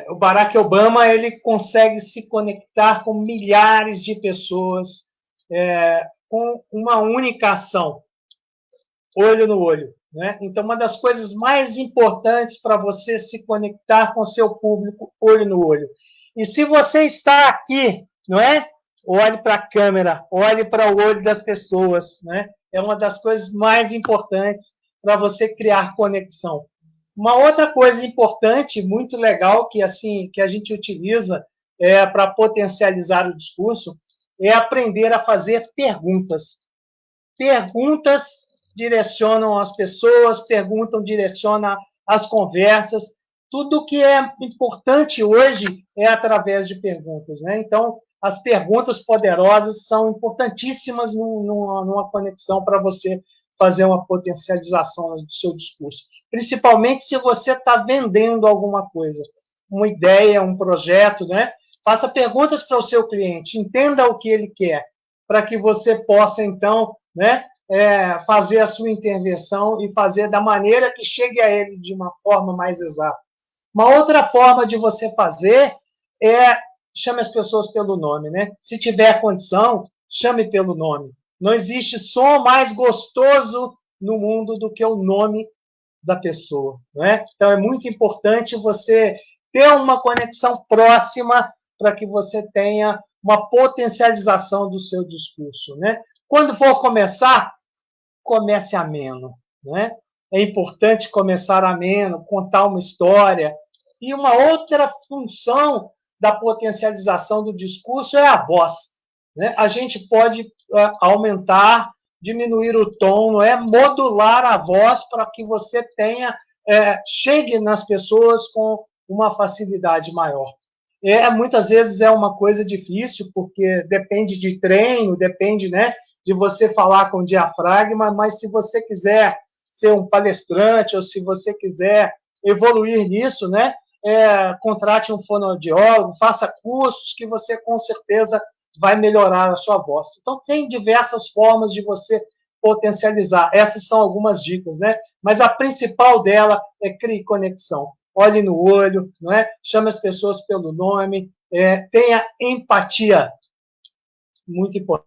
O Barack Obama ele consegue se conectar com milhares de pessoas com uma única ação, olho no olho. Né? Então, uma das coisas mais importantes para você se conectar com seu público, olho no olho. E se você está aqui, não é? Olhe para a câmera, olhe para o olho das pessoas, né? É uma das coisas mais importantes para você criar conexão. Uma outra coisa importante, muito legal, que a gente utiliza para potencializar o discurso, é aprender a fazer perguntas. Perguntas direcionam as pessoas, direcionam as conversas. Tudo que é importante hoje é através de perguntas, né? Então, as perguntas poderosas são importantíssimas numa conexão para você fazer uma potencialização do seu discurso. Principalmente se você está vendendo alguma coisa, uma ideia, um projeto, né? Faça perguntas para o seu cliente, entenda o que ele quer, para que você possa, então, né, fazer a sua intervenção e fazer da maneira que chegue a ele de uma forma mais exata. Uma outra forma de você fazer chame as pessoas pelo nome, né? Se tiver condição, chame pelo nome. Não existe som mais gostoso no mundo do que o nome da pessoa, né? Então, é muito importante você ter uma conexão próxima para que você tenha uma potencialização do seu discurso, né? Quando for começar, comece ameno, né? É importante começar ameno, contar uma história. E uma outra função da potencialização do discurso é a voz, né? A gente pode aumentar, diminuir o tom, não é? Modular a voz para que você chegue nas pessoas com uma facilidade maior. Muitas vezes é uma coisa difícil, porque depende de treino, depende, né, de você falar com diafragma, mas se você quiser ser um palestrante ou se você quiser evoluir nisso, né, contrate um fonoaudiólogo, faça cursos que você com certeza vai melhorar a sua voz. Então, tem diversas formas de você potencializar. Essas são algumas dicas, né? Mas a principal dela é crie conexão. Olhe no olho, não é? Chame as pessoas pelo nome, tenha empatia. Muito importante.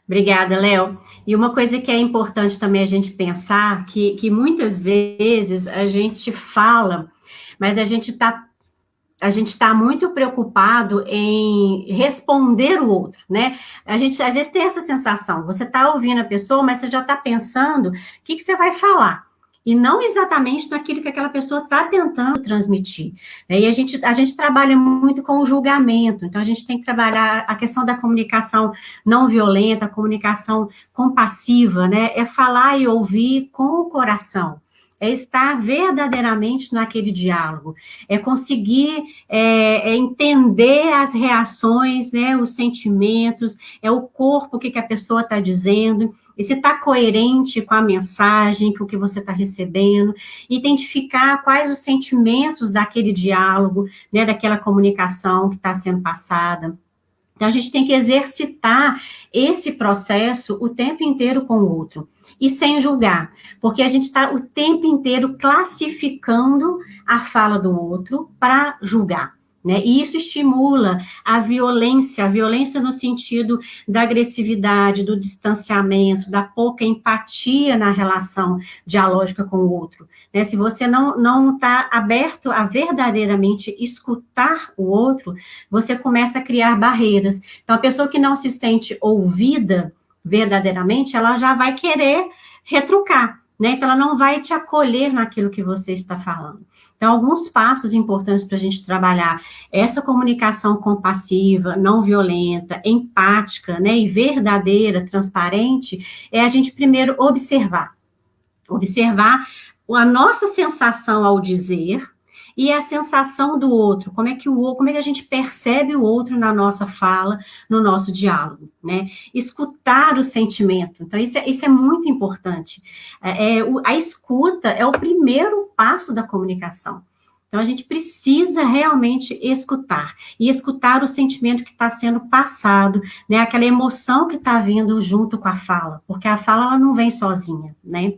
Obrigada, Léo. E uma coisa que é importante também a gente pensar, que muitas vezes a gente fala, mas a gente está muito preocupado em responder o outro, né? A gente, às vezes, tem essa sensação, você está ouvindo a pessoa, mas você já está pensando o que você vai falar. e não exatamente naquilo que aquela pessoa está tentando transmitir. E a gente trabalha muito com o julgamento, então a gente tem que trabalhar a questão da comunicação não violenta, a comunicação compassiva, né? É falar e ouvir com o coração. É estar verdadeiramente naquele diálogo, é conseguir entender as reações, né, os sentimentos, é o corpo, o que a pessoa está dizendo, e se está coerente com a mensagem, com o que você está recebendo, identificar quais os sentimentos daquele diálogo, né, daquela comunicação que está sendo passada. Então, a gente tem que exercitar esse processo o tempo inteiro com o outro, e sem julgar, porque a gente está o tempo inteiro classificando a fala do outro para julgar, né? E isso estimula a violência no sentido da agressividade, do distanciamento, da pouca empatia na relação dialógica com o outro, né? Se você não está aberto a verdadeiramente escutar o outro, você começa a criar barreiras. Então, a pessoa que não se sente ouvida verdadeiramente, ela já vai querer retrucar, né? Então, ela não vai te acolher naquilo que você está falando. Então, alguns passos importantes para a gente trabalhar essa comunicação compassiva, não violenta, empática, né? E verdadeira, transparente, é a gente primeiro observar a nossa sensação ao dizer e a sensação do outro, como é que a gente percebe o outro na nossa fala, no nosso diálogo, né? Escutar o sentimento, então isso é muito importante. A escuta é o primeiro passo da comunicação. Então, a gente precisa realmente escutar, e escutar o sentimento que está sendo passado, né? Aquela emoção que está vindo junto com a fala, porque a fala ela não vem sozinha, né?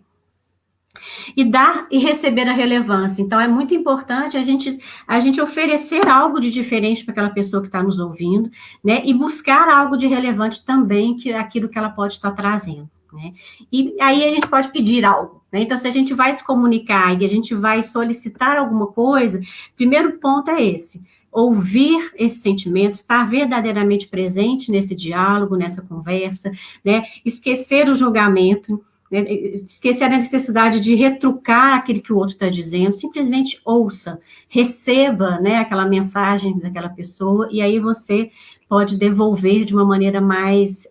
E dar e receber a relevância. Então, é muito importante a gente oferecer algo de diferente para aquela pessoa que está nos ouvindo, né? E buscar algo de relevante também, que é aquilo que ela pode estar trazendo, né? E aí a gente pode pedir algo, né? Então, se a gente vai se comunicar e a gente vai solicitar alguma coisa, primeiro ponto é esse: ouvir esse sentimento, estar verdadeiramente presente nesse diálogo, nessa conversa, né? Esquecer o julgamento, né? Esquecer a necessidade de retrucar aquilo que o outro está dizendo, simplesmente ouça, receba, né, aquela mensagem daquela pessoa, e aí você pode devolver de uma maneira mais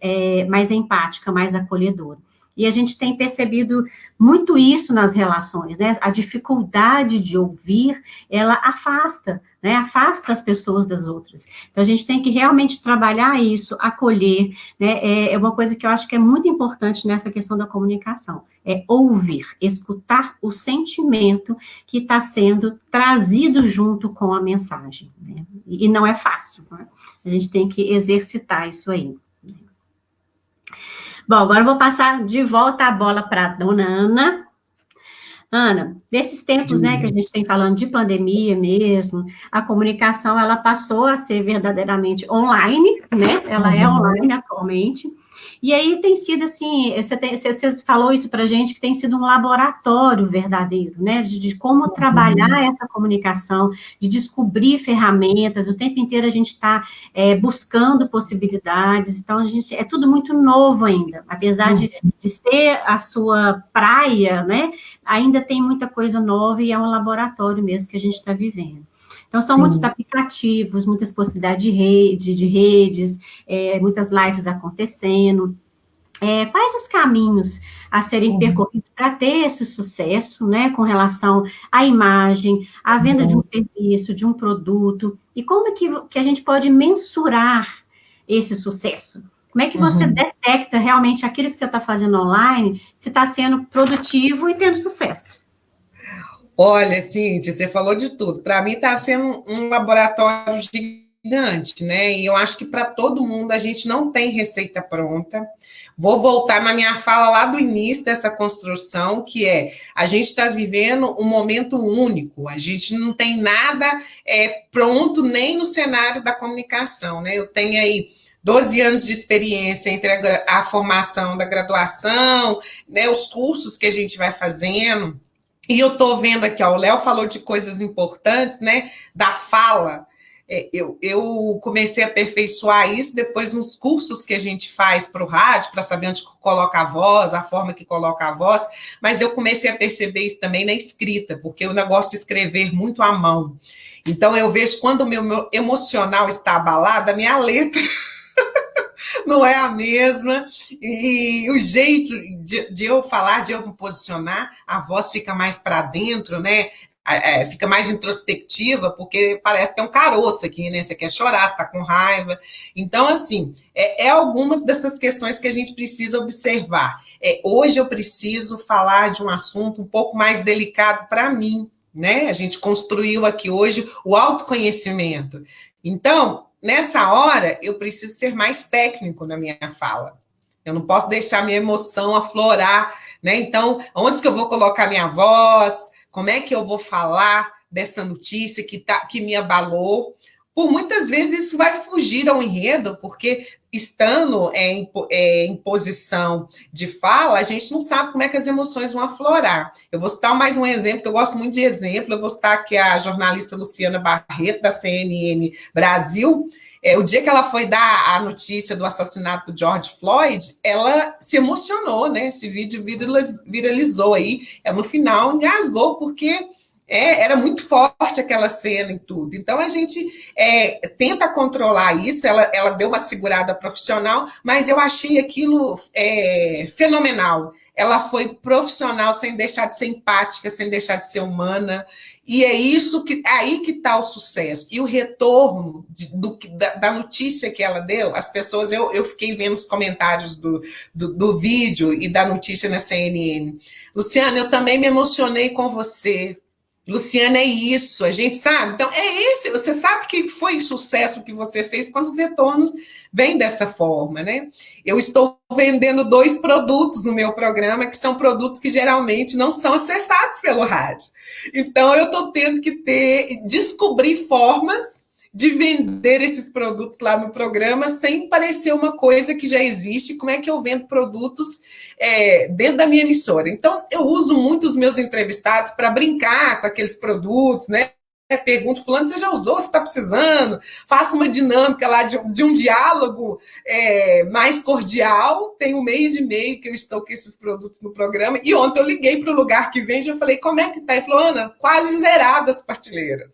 empática, mais acolhedora. E a gente tem percebido muito isso nas relações, né? A dificuldade de ouvir, ela afasta, né? Afasta as pessoas das outras. Então, a gente tem que realmente trabalhar isso, acolher, né? É uma coisa que eu acho que é muito importante nessa questão da comunicação. É ouvir, escutar o sentimento que está sendo trazido junto com a mensagem, né? E não é fácil, né? A gente tem que exercitar isso aí. Bom, agora eu vou passar de volta a bola para a dona Ana. Ana, desses tempos, né, que a gente tem falando de pandemia mesmo, a comunicação, ela passou a ser verdadeiramente online, né? Ela é online atualmente. E aí tem sido assim, você falou isso para a gente, que tem sido um laboratório verdadeiro, né? De como trabalhar essa comunicação, de descobrir ferramentas, o tempo inteiro a gente está buscando possibilidades, então é tudo muito novo ainda, apesar de ser a sua praia, né? Ainda tem muita coisa nova e é um laboratório mesmo que a gente está vivendo. Então, são muitos aplicativos, muitas possibilidades de redes, muitas lives acontecendo. Quais os caminhos a serem percorridos para ter esse sucesso, né, com relação à imagem, à venda de um serviço, de um produto, e como é que a gente pode mensurar esse sucesso? Como é que você detecta realmente aquilo que você está fazendo online, se está sendo produtivo e tendo sucesso? Olha, Cíntia, você falou de tudo. Para mim está sendo um laboratório gigante, né? E eu acho que para todo mundo a gente não tem receita pronta. Vou voltar na minha fala lá do início dessa construção, que a gente está vivendo um momento único. A gente não tem nada pronto nem no cenário da comunicação, né? Eu tenho aí 12 anos de experiência entre a formação da graduação, né, os cursos que a gente vai fazendo. E eu estou vendo aqui, o Léo falou de coisas importantes, né, da fala. eu comecei a aperfeiçoar isso depois nos cursos que a gente faz para o rádio, para saber onde coloca a voz, a forma que coloca a voz, mas eu comecei a perceber isso também na escrita, porque eu gosto de escrever muito à mão. Então, eu vejo quando o meu emocional está abalado, a minha letra não é a mesma, e o jeito de eu falar, de eu me posicionar, a voz fica mais para dentro, né? Fica mais introspectiva, porque parece que é um caroço aqui, né? Você quer chorar, você está com raiva. Então, assim, algumas dessas questões que a gente precisa observar. Hoje eu preciso falar de um assunto um pouco mais delicado para mim, né? A gente construiu aqui hoje o autoconhecimento. Então, nessa hora, eu preciso ser mais técnico na minha fala. Eu não posso deixar minha emoção aflorar, né? Então, onde que eu vou colocar minha voz? Como é que eu vou falar dessa notícia que me abalou? Por muitas vezes isso vai fugir ao enredo, porque estando em posição de fala, a gente não sabe como é que as emoções vão aflorar. Eu vou citar mais um exemplo, que eu gosto muito de exemplo, eu vou citar aqui a jornalista Luciana Barreto, da CNN Brasil. O dia que ela foi dar a notícia do assassinato do George Floyd, ela se emocionou, né? Esse vídeo viralizou aí. No final engasgou, porque era muito forte aquela cena e tudo. Então, a gente tenta controlar isso. Ela deu uma segurada profissional, mas eu achei aquilo fenomenal. Ela foi profissional sem deixar de ser empática, sem deixar de ser humana. E é isso aí que está o sucesso. E o retorno da notícia que ela deu, as pessoas, eu fiquei vendo os comentários do vídeo e da notícia na CNN. Luciana, eu também me emocionei com você. Luciana, é isso, a gente sabe. Então, você sabe que foi sucesso que você fez quando os retornos vêm dessa forma, né? Eu estou vendendo 2 produtos no meu programa, que são produtos que geralmente não são acessados pelo rádio. Então, eu estou tendo que descobrir formas de vender esses produtos lá no programa sem parecer uma coisa que já existe. Como é que eu vendo produtos dentro da minha emissora? Então, eu uso muito os meus entrevistados para brincar com aqueles produtos, né? Pergunto, fulano, você já usou? Você está precisando? Faço uma dinâmica lá de um diálogo mais cordial. Tem 1 mês e meio que eu estou com esses produtos no programa. E ontem eu liguei para o lugar que vende e falei, como é que tá? Ele falou, Ana, quase zeradas as prateleiras.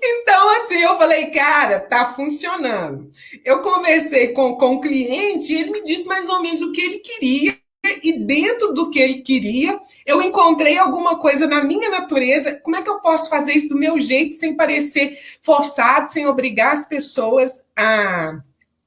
Então, assim, eu falei, cara, tá funcionando. Eu conversei com o cliente e ele me disse mais ou menos o que ele queria. E dentro do que ele queria, eu encontrei alguma coisa na minha natureza. Como é que eu posso fazer isso do meu jeito, sem parecer forçado, sem obrigar as pessoas a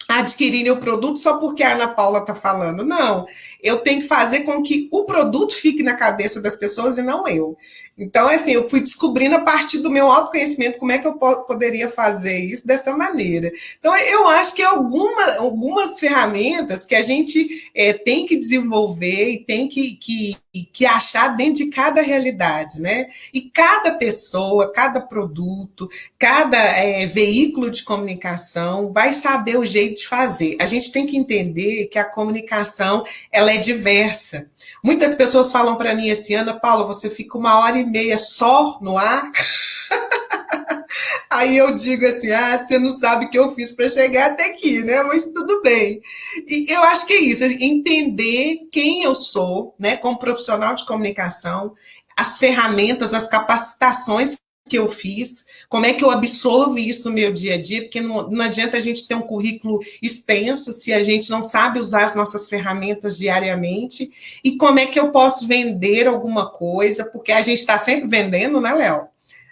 adquirirem o produto só porque a Ana Paula está falando? Não, eu tenho que fazer com que o produto fique na cabeça das pessoas e não eu. Então, assim, eu fui descobrindo a partir do meu autoconhecimento como é que eu poderia fazer isso dessa maneira. Então, eu acho que algumas ferramentas que a gente tem que desenvolver e tem que achar dentro de cada realidade, né? E cada pessoa, cada produto, cada veículo de comunicação vai saber o jeito de fazer. A gente tem que entender que a comunicação, ela é diversa. Muitas pessoas falam para mim assim, Ana Paula, você fica 1h30 só no ar? Aí eu digo assim, você não sabe o que eu fiz para chegar até aqui, né? Mas tudo bem. E eu acho que é isso, entender quem eu sou, né, como profissional de comunicação, as ferramentas, as capacitações que eu fiz, como é que eu absorvo isso no meu dia a dia, porque não adianta a gente ter um currículo extenso se a gente não sabe usar as nossas ferramentas diariamente, e como é que eu posso vender alguma coisa, porque a gente está sempre vendendo, né, Léo?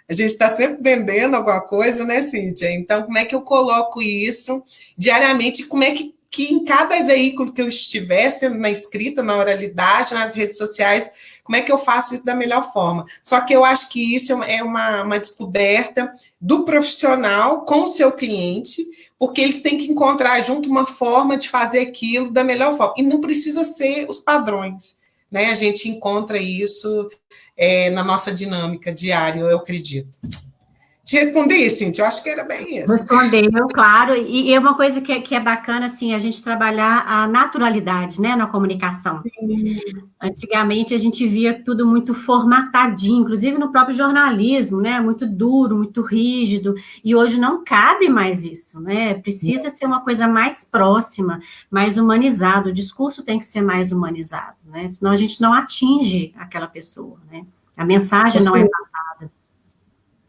A gente está sempre vendendo alguma coisa, né, Cíntia? Então, como é que eu coloco isso diariamente? Como é que em cada veículo que eu estiver, sendo na escrita, na oralidade, nas redes sociais, como é que eu faço isso da melhor forma? Só que eu acho que isso é uma descoberta do profissional com o seu cliente, porque eles têm que encontrar junto uma forma de fazer aquilo da melhor forma. E não precisa ser os padrões, né? A gente encontra isso na nossa dinâmica diária, eu acredito. Te respondi, Cíntia, eu acho que era bem isso. Respondeu, claro, e é uma coisa que é bacana, assim, a gente trabalhar a naturalidade, né, na comunicação. Sim. Antigamente a gente via tudo muito formatadinho, inclusive no próprio jornalismo, né, muito duro, muito rígido, e hoje não cabe mais isso, né, precisa ser uma coisa mais próxima, mais humanizada, o discurso tem que ser mais humanizado, né, senão a gente não atinge aquela pessoa, né, a mensagem não é passada.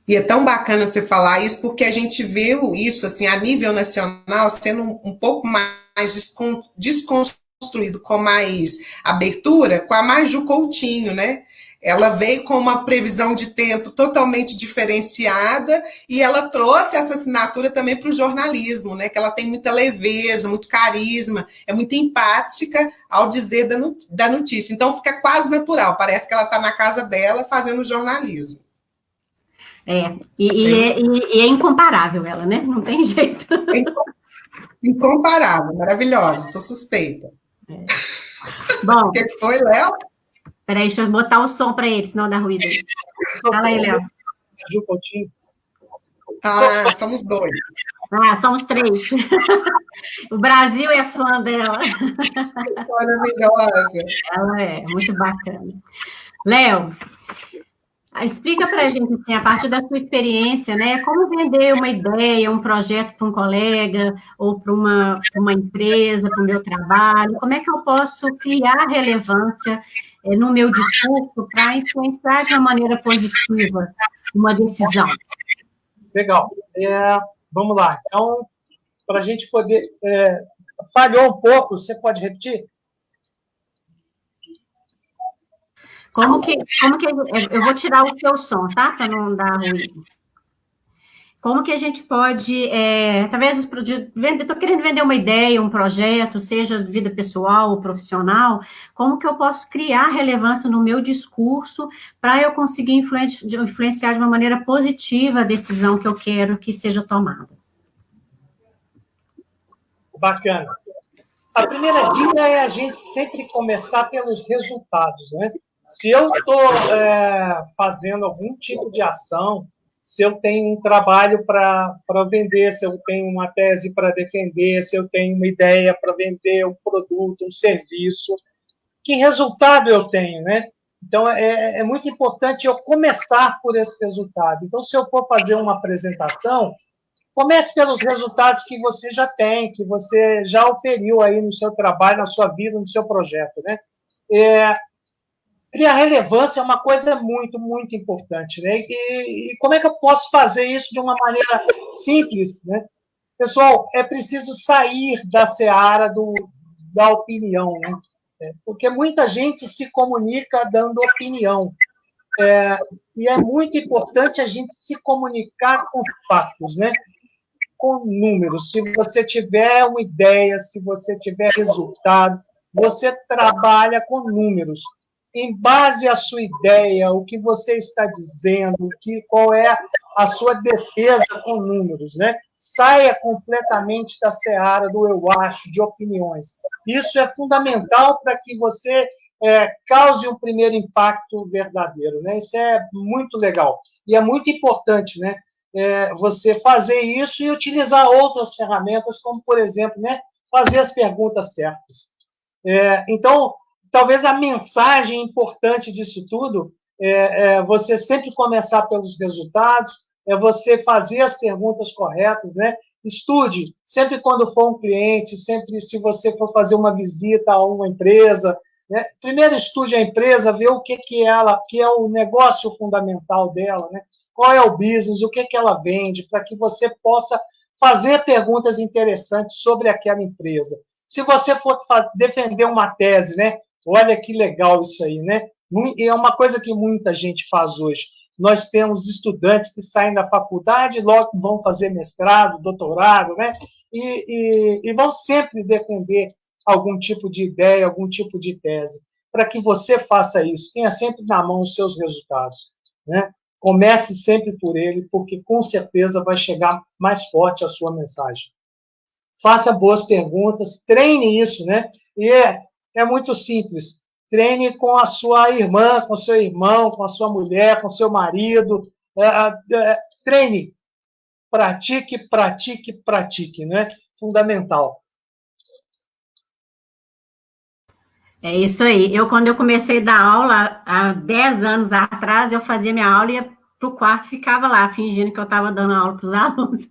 E é tão bacana você falar isso, porque a gente viu isso, assim, a nível nacional, sendo um pouco mais desconstruído, com mais abertura, com a Maju Coutinho, né? Ela veio com uma previsão de tempo totalmente diferenciada e ela trouxe essa assinatura também para o jornalismo, né? Que ela tem muita leveza, muito carisma, é muito empática ao dizer da notícia. Então fica quase natural, parece que ela está na casa dela fazendo jornalismo. E é incomparável ela, né? Não tem jeito. Incomparável, maravilhosa, sou suspeita. Bom. O que foi, Léo? Peraí, deixa eu botar o som para ele, senão dá ruído. Fala aí, Léo. Ju Coutinho. Somos dois. Somos três. O Brasil é fã dela. Maravilhosa. Ela é muito bacana. Léo, explica para a gente, assim, a partir da sua experiência, né, como vender uma ideia, um projeto para um colega ou para uma empresa, para o meu trabalho, como é que eu posso criar relevância no meu discurso para influenciar de uma maneira positiva uma decisão? Legal. Vamos lá. Então, para a gente poder... falhou um pouco, você pode repetir? Como que eu vou tirar o seu som, tá? Para não dar ruído. Como que a gente pode, através dos produtos, estou querendo vender uma ideia, um projeto, seja de vida pessoal ou profissional, como que eu posso criar relevância no meu discurso para eu conseguir influenciar de uma maneira positiva a decisão que eu quero que seja tomada? Bacana. A primeira dica é a gente sempre começar pelos resultados, né? Se eu estou fazendo algum tipo de ação, se eu tenho um trabalho para vender, se eu tenho uma tese para defender, se eu tenho uma ideia para vender um produto, um serviço, que resultado eu tenho, né? Então, é muito importante eu começar por esse resultado. Então, se eu for fazer uma apresentação, comece pelos resultados que você já tem, que você já oferiu aí no seu trabalho, na sua vida, no seu projeto, né? Criar relevância é uma coisa muito, muito importante, né? E como é que eu posso fazer isso de uma maneira simples, né? Pessoal, é preciso sair da seara da opinião, né? Porque muita gente se comunica dando opinião. E é muito importante a gente se comunicar com fatos, né? Com números. Se você tiver uma ideia, se você tiver resultado, você trabalha com números. Em base à sua ideia, o que você está dizendo, qual é a sua defesa com números, né? Saia completamente da seara do eu acho, de opiniões. Isso é fundamental para que você cause um primeiro impacto verdadeiro, né? Isso é muito legal. E é muito importante, né? Você fazer isso e utilizar outras ferramentas, como, por exemplo, né, fazer as perguntas certas. Então, talvez a mensagem importante disso tudo é você sempre começar pelos resultados, é você fazer as perguntas corretas, né? Estude, sempre quando for um cliente, sempre se você for fazer uma visita a uma empresa, né? Primeiro estude a empresa, vê o que é o negócio fundamental dela, né? Qual é o business, o que ela vende, para que você possa fazer perguntas interessantes sobre aquela empresa. Se você for defender uma tese, né? Olha que legal isso aí, né? É uma coisa que muita gente faz hoje. Nós temos estudantes que saem da faculdade, logo vão fazer mestrado, doutorado, né? E vão sempre defender algum tipo de ideia, algum tipo de tese. Para que você faça isso, tenha sempre na mão os seus resultados, né? Comece sempre por ele, porque com certeza vai chegar mais forte a sua mensagem. Faça boas perguntas, treine isso, né? E é muito simples. Treine com a sua irmã, com o seu irmão, com a sua mulher, com o seu marido. treine, pratique, pratique, pratique, né? Fundamental. É isso aí. Quando eu comecei a dar aula, há 10 anos atrás, eu fazia minha aula e ia para o quarto e ficava lá, fingindo que eu estava dando aula para os alunos.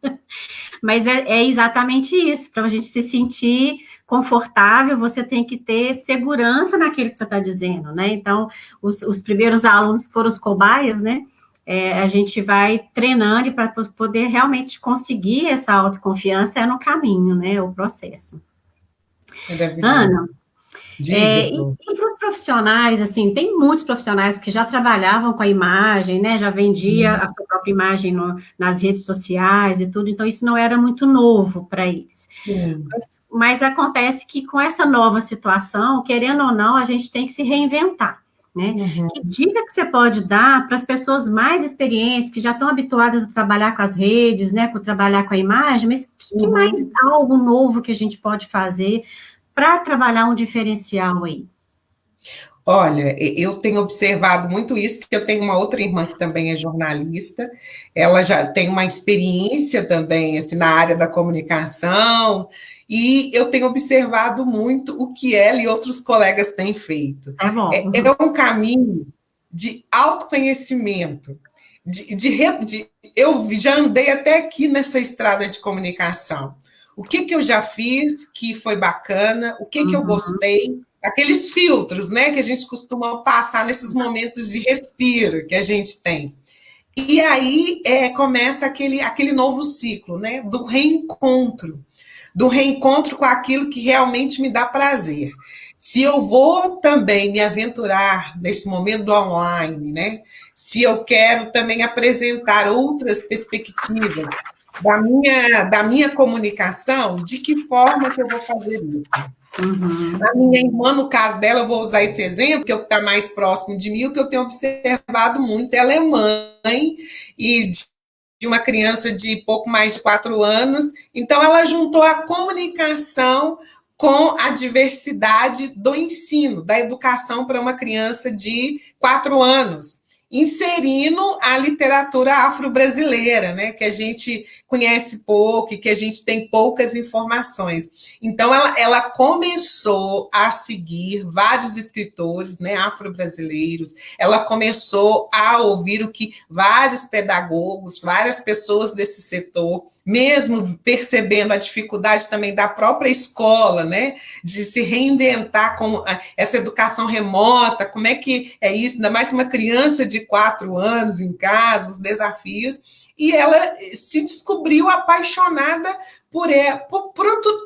Mas é exatamente isso. Para a gente se sentir confortável, você tem que ter segurança naquilo que você está dizendo, né? Então, os primeiros alunos que foram os cobaias, né? A gente vai treinando para poder realmente conseguir essa autoconfiança no caminho, né? O processo. Ana, e para os profissionais, assim, tem muitos profissionais que já trabalhavam com a imagem, né? Já vendia a sua própria imagem nas redes sociais e tudo, então isso não era muito novo para eles. Mas acontece que com essa nova situação, querendo ou não, a gente tem que se reinventar. Né? Que dica que você pode dar para as pessoas mais experientes, que já estão habituadas a trabalhar com as redes, né, com trabalhar com a imagem, mas que mais algo novo que a gente pode fazer para trabalhar um diferencial aí? Olha, eu tenho observado muito isso, porque eu tenho uma outra irmã que também é jornalista, ela já tem uma experiência também assim, na área da comunicação, e eu tenho observado muito o que ela e outros colegas têm feito. É um caminho de autoconhecimento, eu já andei até aqui nessa estrada de comunicação. O que eu já fiz que foi bacana, o que eu gostei, aqueles filtros, né, que a gente costuma passar nesses momentos de respiro que a gente tem. E aí começa aquele novo ciclo, né, do reencontro com aquilo que realmente me dá prazer. Se eu vou também me aventurar nesse momento do online, né, se eu quero também apresentar outras perspectivas da minha comunicação, de que forma que eu vou fazer isso? A minha irmã, no caso dela, eu vou usar esse exemplo, que é o que está mais próximo de mim, o que eu tenho observado muito. Ela é mãe e de uma criança de pouco mais de 4 anos, então ela juntou a comunicação com a diversidade do ensino, da educação para uma criança de 4 anos, inserindo a literatura afro-brasileira, né, que a gente conhece pouco e que a gente tem poucas informações. Então, ela começou a seguir vários escritores, né, afro-brasileiros, ela começou a ouvir o que vários pedagogos, várias pessoas desse setor, mesmo percebendo a dificuldade também da própria escola, né, de se reinventar com essa educação remota, como é que é isso, ainda mais uma criança de 4 anos em casa, os desafios, e ela se descobriu apaixonada por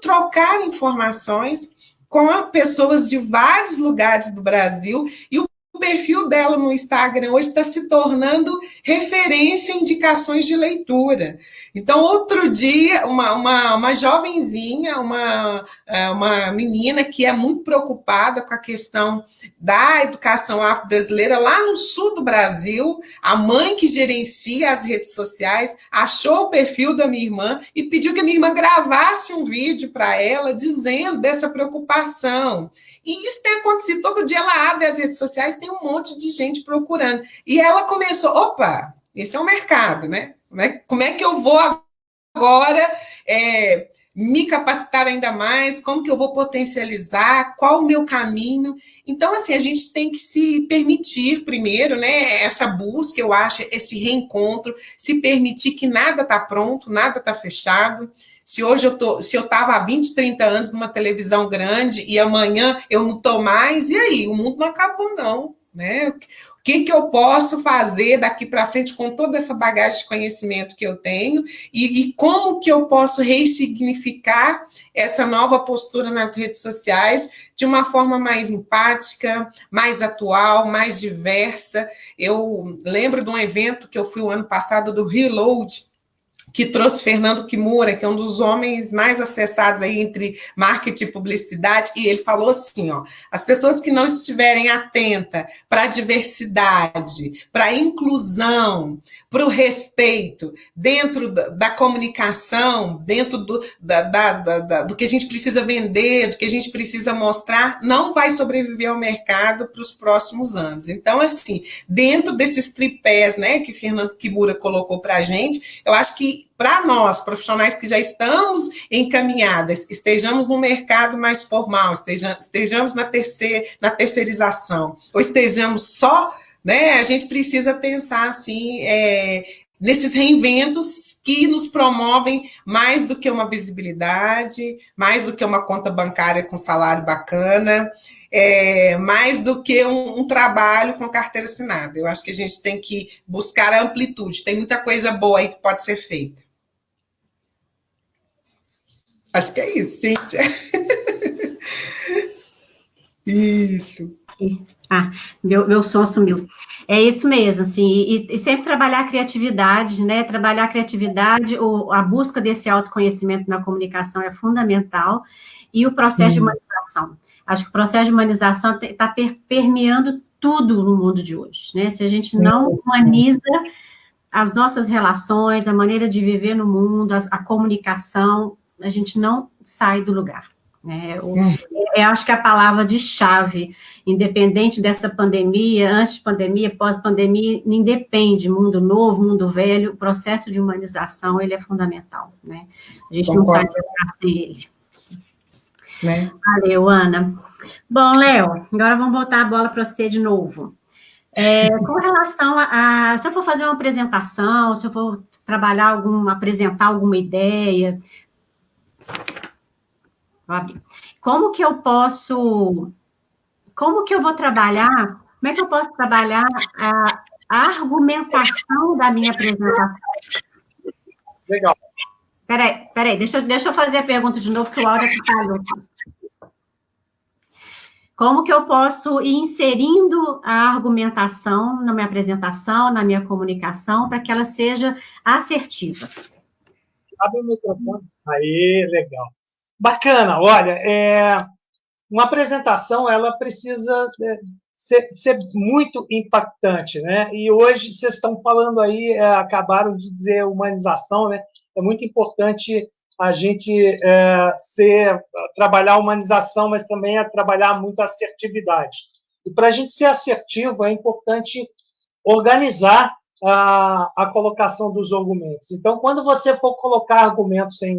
trocar informações com pessoas de vários lugares do Brasil, e o perfil dela no Instagram hoje está se tornando referência em indicações de leitura. Então, outro dia, uma jovenzinha, uma menina que é muito preocupada com a questão da educação afro-brasileira, lá no sul do Brasil, a mãe que gerencia as redes sociais achou o perfil da minha irmã e pediu que a minha irmã gravasse um vídeo para ela, dizendo dessa preocupação. E isso tem acontecido, todo dia ela abre as redes sociais, tem um monte de gente procurando. E ela começou, opa, esse é um mercado, né? Como é que eu vou agora me capacitar ainda mais? Como que eu vou potencializar? Qual o meu caminho? Então, assim, a gente tem que se permitir primeiro, né? Essa busca, eu acho, esse reencontro, se permitir que nada está pronto, nada está fechado. Se hoje eu estava há 20, 30 anos numa televisão grande e amanhã eu não estou mais, e aí? O mundo não acabou, não. Né? O que eu posso fazer daqui para frente com toda essa bagagem de conhecimento que eu tenho e como que eu posso ressignificar essa nova postura nas redes sociais de uma forma mais empática, mais atual, mais diversa. Eu lembro de um evento que eu fui o ano passado do Reload, que trouxe Fernando Kimura, que é um dos homens mais acessados aí entre marketing e publicidade, e ele falou assim, ó, as pessoas que não estiverem atentas para a diversidade, para a inclusão, para o respeito, dentro da comunicação, dentro do que a gente precisa vender, do que a gente precisa mostrar, não vai sobreviver ao mercado para os próximos anos. Então, assim, dentro desses tripés, né, que Fernando Kimura colocou para a gente, eu acho que para nós, profissionais que já estamos encaminhadas, estejamos no mercado mais formal, estejamos na terceirização, ou estejamos só, né, a gente precisa pensar assim, nesses reinventos que nos promovem mais do que uma visibilidade, mais do que uma conta bancária com salário bacana, mais do que um trabalho com carteira assinada. Eu acho que a gente tem que buscar a amplitude, tem muita coisa boa aí que pode ser feita. Acho que é isso, Cíntia. Isso. Meu som sumiu. É isso mesmo, assim, e sempre trabalhar a criatividade, né? Trabalhar a criatividade, a busca desse autoconhecimento na comunicação é fundamental, e o processo de humanização. Acho que o processo de humanização está permeando tudo no mundo de hoje, né? Se a gente não humaniza as nossas relações, a maneira de viver no mundo, a comunicação, a gente não sai do lugar. Eu acho que a palavra de chave, independente dessa pandemia, antes de pandemia, pós-pandemia, independe, mundo novo, mundo velho, o processo de humanização, ele é fundamental, né? A gente não sai do lugar sem ele. Né? Valeu, Ana. Bom, Léo, agora vamos botar a bola para você de novo. Com relação se eu for fazer uma apresentação, se eu for apresentar alguma ideia, vou abrir. Como que eu vou trabalhar, como é que eu posso trabalhar a argumentação da minha apresentação? Legal. Peraí, deixa eu fazer a pergunta de novo, que o áudio falhou. Como que eu posso ir inserindo a argumentação na minha apresentação, na minha comunicação, para que ela seja assertiva? Abre o microfone. Aí, legal. Bacana, olha, uma apresentação, ela precisa ser muito impactante, né? E hoje vocês estão falando aí, acabaram de dizer humanização, né? É muito importante a gente trabalhar a humanização, mas também trabalhar muito a assertividade. E para a gente ser assertivo, é importante organizar a colocação dos argumentos. Então, quando você for colocar argumentos em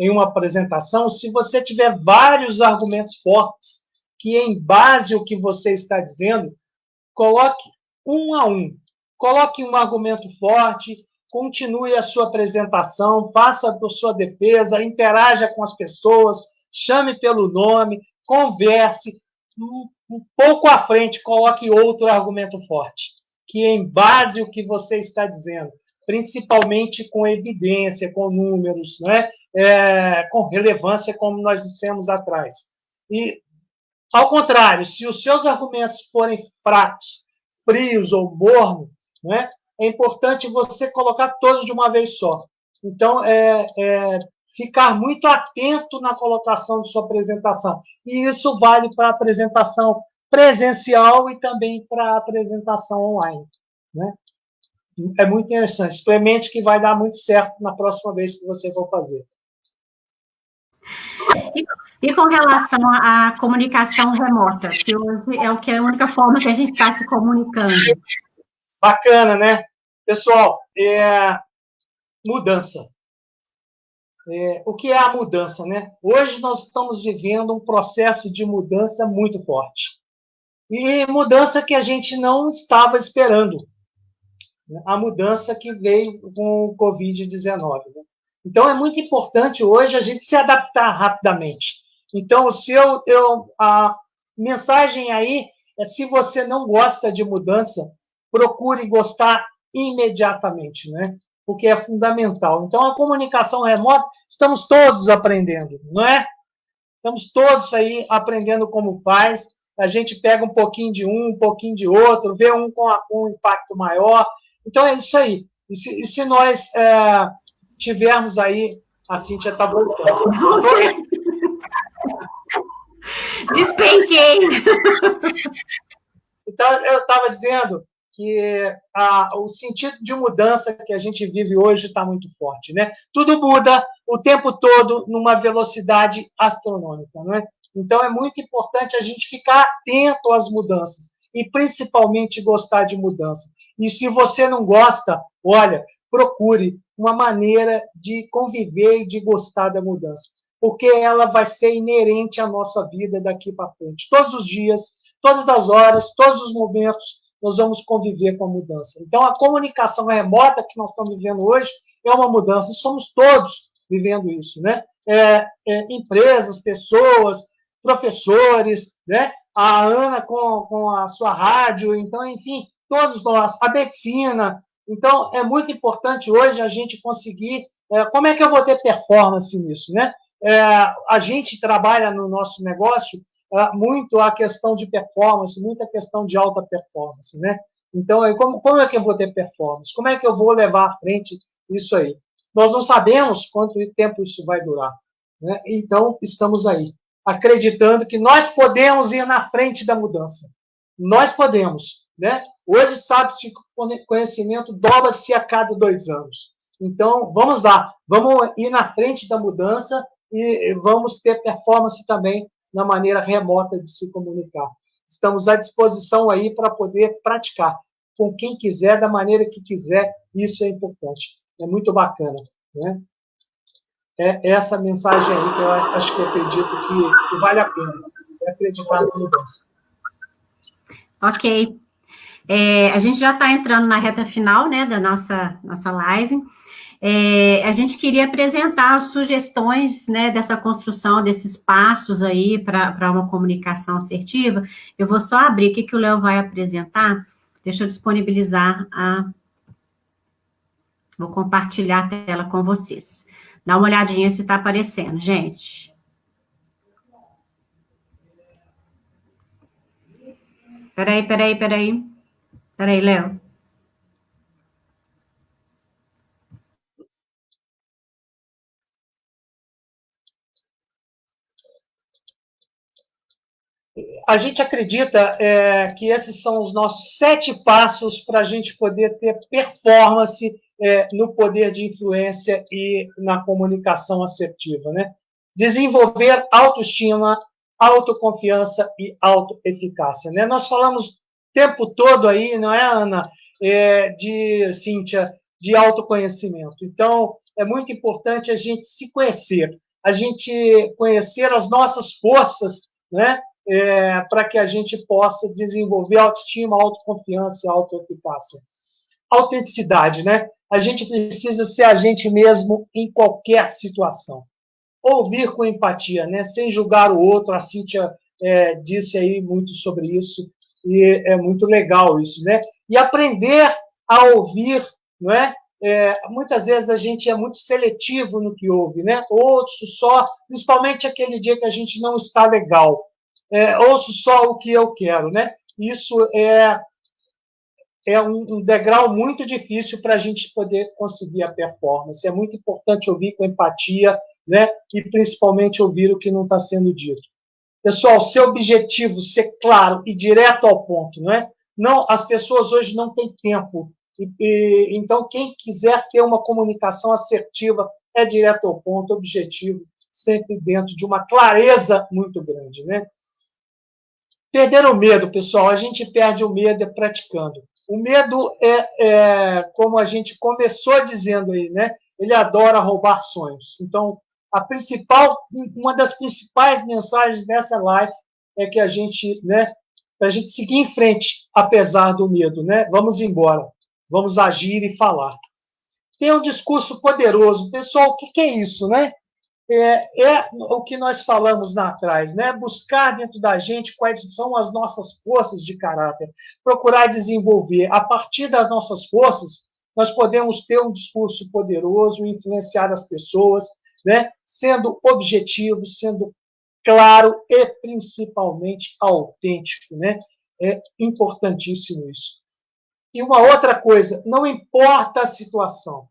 uma apresentação, se você tiver vários argumentos fortes, que em base ao que você está dizendo, coloque um a um. Coloque um argumento forte, continue a sua apresentação, faça a sua defesa, interaja com as pessoas, chame pelo nome, converse. Um pouco à frente, coloque outro argumento forte, que em base ao que você está dizendo, principalmente com evidência, com números, né? Com relevância, como nós dissemos atrás. E, ao contrário, se os seus argumentos forem fracos, frios ou mornos, né? É importante você colocar todos de uma vez só. Então, ficar muito atento na colocação de sua apresentação. E isso vale para a apresentação presencial e também para a apresentação online, né? É muito interessante. Experimente que vai dar muito certo na próxima vez que você for fazer. E com relação à comunicação remota, que hoje é a única forma que a gente está se comunicando. Bacana, né? Pessoal, mudança. O que é a mudança, né? Hoje nós estamos vivendo um processo de mudança muito forte. E mudança que a gente não estava esperando. A mudança que veio com o Covid-19. Né? Então, é muito importante hoje a gente se adaptar rapidamente. Então, a mensagem aí é: se você não gosta de mudança, procure gostar imediatamente, né? Porque é fundamental. Então, a comunicação remota, estamos todos aprendendo, não é? Estamos todos aí aprendendo como faz. A gente pega um pouquinho de um pouquinho de outro, vê com um impacto maior. Então, é isso aí. E se nós tivermos aí, a Cíntia está voltando. Despenquei! Então, eu estava dizendo que o sentido de mudança que a gente vive hoje está muito forte, né? Tudo muda o tempo todo numa velocidade astronômica, né? Então, é muito importante a gente ficar atento às mudanças e, principalmente, gostar de mudança. E se você não gosta, olha, procure uma maneira de conviver e de gostar da mudança, porque ela vai ser inerente à nossa vida daqui para frente. Todos os dias, todas as horas, todos os momentos, nós vamos conviver com a mudança. Então, a comunicação remota que nós estamos vivendo hoje é uma mudança, e somos todos vivendo isso, né? Empresas, pessoas, professores, né? A Ana com a sua rádio, então, enfim, todos nós, a medicina. Então, é muito importante hoje a gente conseguir... como é que eu vou ter performance nisso, né? A gente trabalha no nosso negócio muito a questão de performance, muita questão de alta performance, né? Então, como é que eu vou ter performance? Como é que eu vou levar à frente isso aí? Nós não sabemos quanto tempo isso vai durar, né? Então, estamos aí, acreditando que nós podemos ir na frente da mudança. Nós podemos, né? Hoje sabe-se que o conhecimento dobra-se a cada 2 anos. Então, vamos lá, vamos ir na frente da mudança e vamos ter performance também na maneira remota de se comunicar. Estamos à disposição aí para poder praticar com quem quiser, da maneira que quiser, isso é importante. É muito bacana, né? É essa mensagem aí que eu acho que eu acredito que vale a pena, é acreditar na mudança. Ok. A gente já está entrando na reta final, né, da nossa live. A gente queria apresentar sugestões, né, dessa construção desses passos aí para uma comunicação assertiva. Eu vou só abrir o que o Léo vai apresentar. Deixa eu disponibilizar Vou compartilhar a tela com vocês. Dá uma olhadinha se está aparecendo, gente. Peraí, Léo. A gente acredita que esses são os nossos 7 passos para a gente poder ter performance no poder de influência e na comunicação assertiva, né? Desenvolver autoestima, autoconfiança e autoeficácia, né? Nós falamos o tempo todo aí, não é, Ana, Cíntia, de autoconhecimento. Então, é muito importante a gente se conhecer, a gente conhecer as nossas forças, né? Para que a gente possa desenvolver autoestima, autoconfiança e autoeficácia. Autenticidade, né? A gente precisa ser a gente mesmo em qualquer situação. Ouvir com empatia, né? Sem julgar o outro. A Cíntia disse aí muito sobre isso, e é muito legal isso, né? E aprender a ouvir, não é? Muitas vezes a gente é muito seletivo no que ouve, né? Ouço só, principalmente aquele dia que a gente não está legal. Ouço só o que eu quero, né? Isso é um degrau muito difícil para a gente poder conseguir a performance. É muito importante ouvir com empatia, né? E principalmente ouvir o que não está sendo dito. Pessoal, seu objetivo ser claro e direto ao ponto, não é? Não, as pessoas hoje não têm tempo. Então, quem quiser ter uma comunicação assertiva é direto ao ponto, objetivo, sempre dentro de uma clareza muito grande, né? Perder o medo, pessoal. A gente perde o medo praticando. O medo como a gente começou dizendo aí, né? Ele adora roubar sonhos. Então, uma das principais mensagens dessa live é que a gente, né? Para a gente seguir em frente, apesar do medo, né? Vamos embora. Vamos agir e falar. Tem um discurso poderoso. Pessoal, o que é isso, né? O que nós falamos lá atrás, né? Buscar dentro da gente quais são as nossas forças de caráter, procurar desenvolver. A partir das nossas forças, nós podemos ter um discurso poderoso, influenciar as pessoas, né? Sendo objetivo, sendo claro e principalmente autêntico, né? É importantíssimo isso. E uma outra coisa, não importa a situação.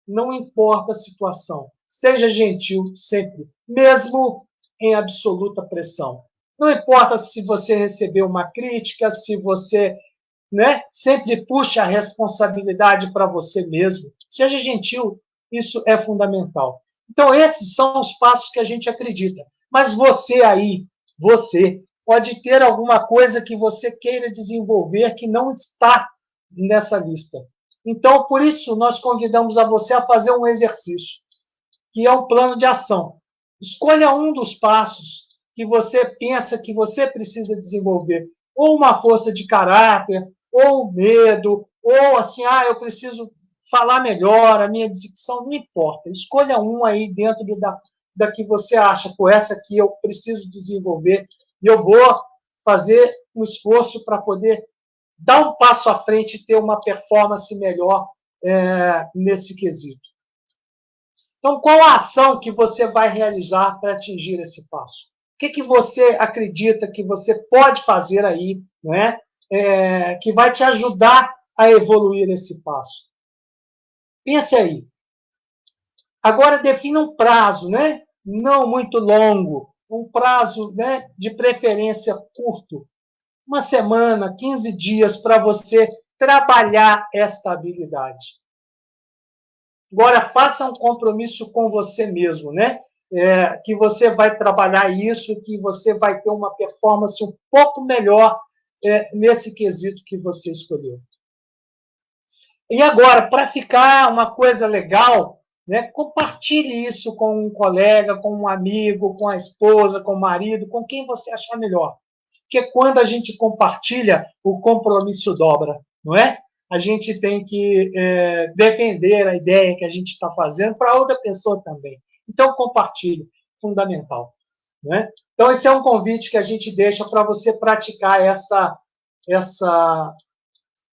não importa a situação. Seja gentil sempre, mesmo em absoluta pressão. Não importa se você recebeu uma crítica, se você, né, sempre puxa a responsabilidade para você mesmo. Seja gentil, isso é fundamental. Então, esses são os passos que a gente acredita. Mas você aí, você, pode ter alguma coisa que você queira desenvolver que não está nessa lista. Então, por isso, nós convidamos a você a fazer um exercício, que é um plano de ação. Escolha um dos passos que você pensa que você precisa desenvolver. Ou uma força de caráter, ou medo, ou assim, eu preciso falar melhor, a minha dicção, não importa. Escolha um aí dentro da que você acha, pô, essa aqui eu preciso desenvolver, e eu vou fazer um esforço para poder dar um passo à frente e ter uma performance melhor nesse quesito. Então, qual a ação que você vai realizar para atingir esse passo? O que você acredita que você pode fazer aí, né, que vai te ajudar a evoluir esse passo? Pense aí. Agora, defina um prazo, né? Não muito longo, um prazo, né, de preferência curto. Uma semana, 15 dias para você trabalhar esta habilidade. Agora, faça um compromisso com você mesmo, né? Que você vai trabalhar isso, que você vai ter uma performance um pouco melhor nesse quesito que você escolheu. E agora, para ficar uma coisa legal, né, compartilhe isso com um colega, com um amigo, com a esposa, com o marido, com quem você achar melhor. Porque quando a gente compartilha, o compromisso dobra, não é? A gente tem que defender a ideia que a gente está fazendo para outra pessoa também. Então, compartilhe, fundamental. Né? Então, esse é um convite que a gente deixa para você praticar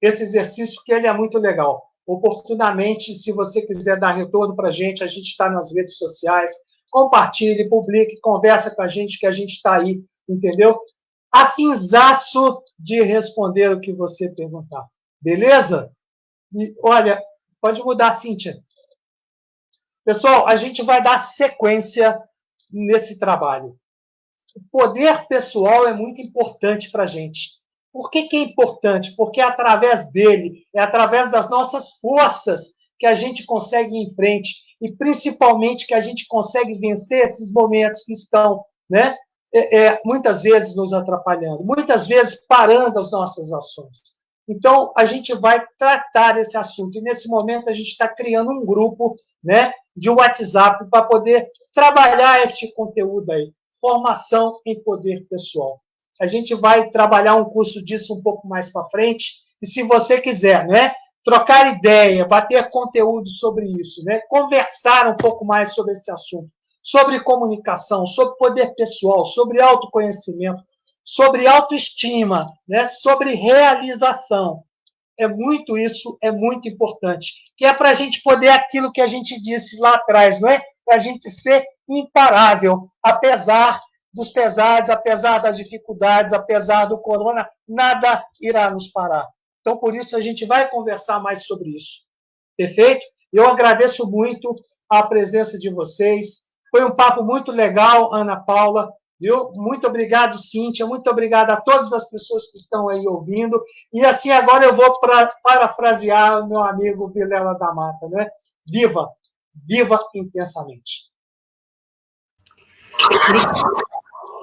esse exercício, que ele é muito legal. Oportunamente, se você quiser dar retorno para a gente está nas redes sociais, compartilhe, publique, conversa com a gente, que a gente está aí, entendeu? Afinzaço de responder o que você perguntar. Beleza? E, olha, pode mudar, Cíntia. Pessoal, a gente vai dar sequência nesse trabalho. O poder pessoal é muito importante para a gente. Por que é importante? Porque é através dele, é através das nossas forças que a gente consegue ir em frente e, principalmente, que a gente consegue vencer esses momentos que estão, né, muitas vezes nos atrapalhando, muitas vezes parando as nossas ações. Então, a gente vai tratar esse assunto. E, nesse momento, a gente está criando um grupo, né, de WhatsApp para poder trabalhar esse conteúdo aí. Formação em poder pessoal. A gente vai trabalhar um curso disso um pouco mais para frente. E, se você quiser, né, trocar ideia, bater conteúdo sobre isso, né, conversar um pouco mais sobre esse assunto, sobre comunicação, sobre poder pessoal, sobre autoconhecimento, sobre autoestima, né, sobre realização. Isso é muito importante. Que é para a gente poder aquilo que a gente disse lá atrás, não é? Para a gente ser imparável, apesar dos pesares, apesar das dificuldades, apesar do corona, nada irá nos parar. Então, por isso, a gente vai conversar mais sobre isso. Perfeito? Eu agradeço muito a presença de vocês. Foi um papo muito legal, Ana Paula. Viu? Muito obrigado, Cíntia. Muito obrigado a todas as pessoas que estão aí ouvindo. E assim, agora eu vou parafrasear o meu amigo Vilela da Mata, né? Viva! Viva intensamente!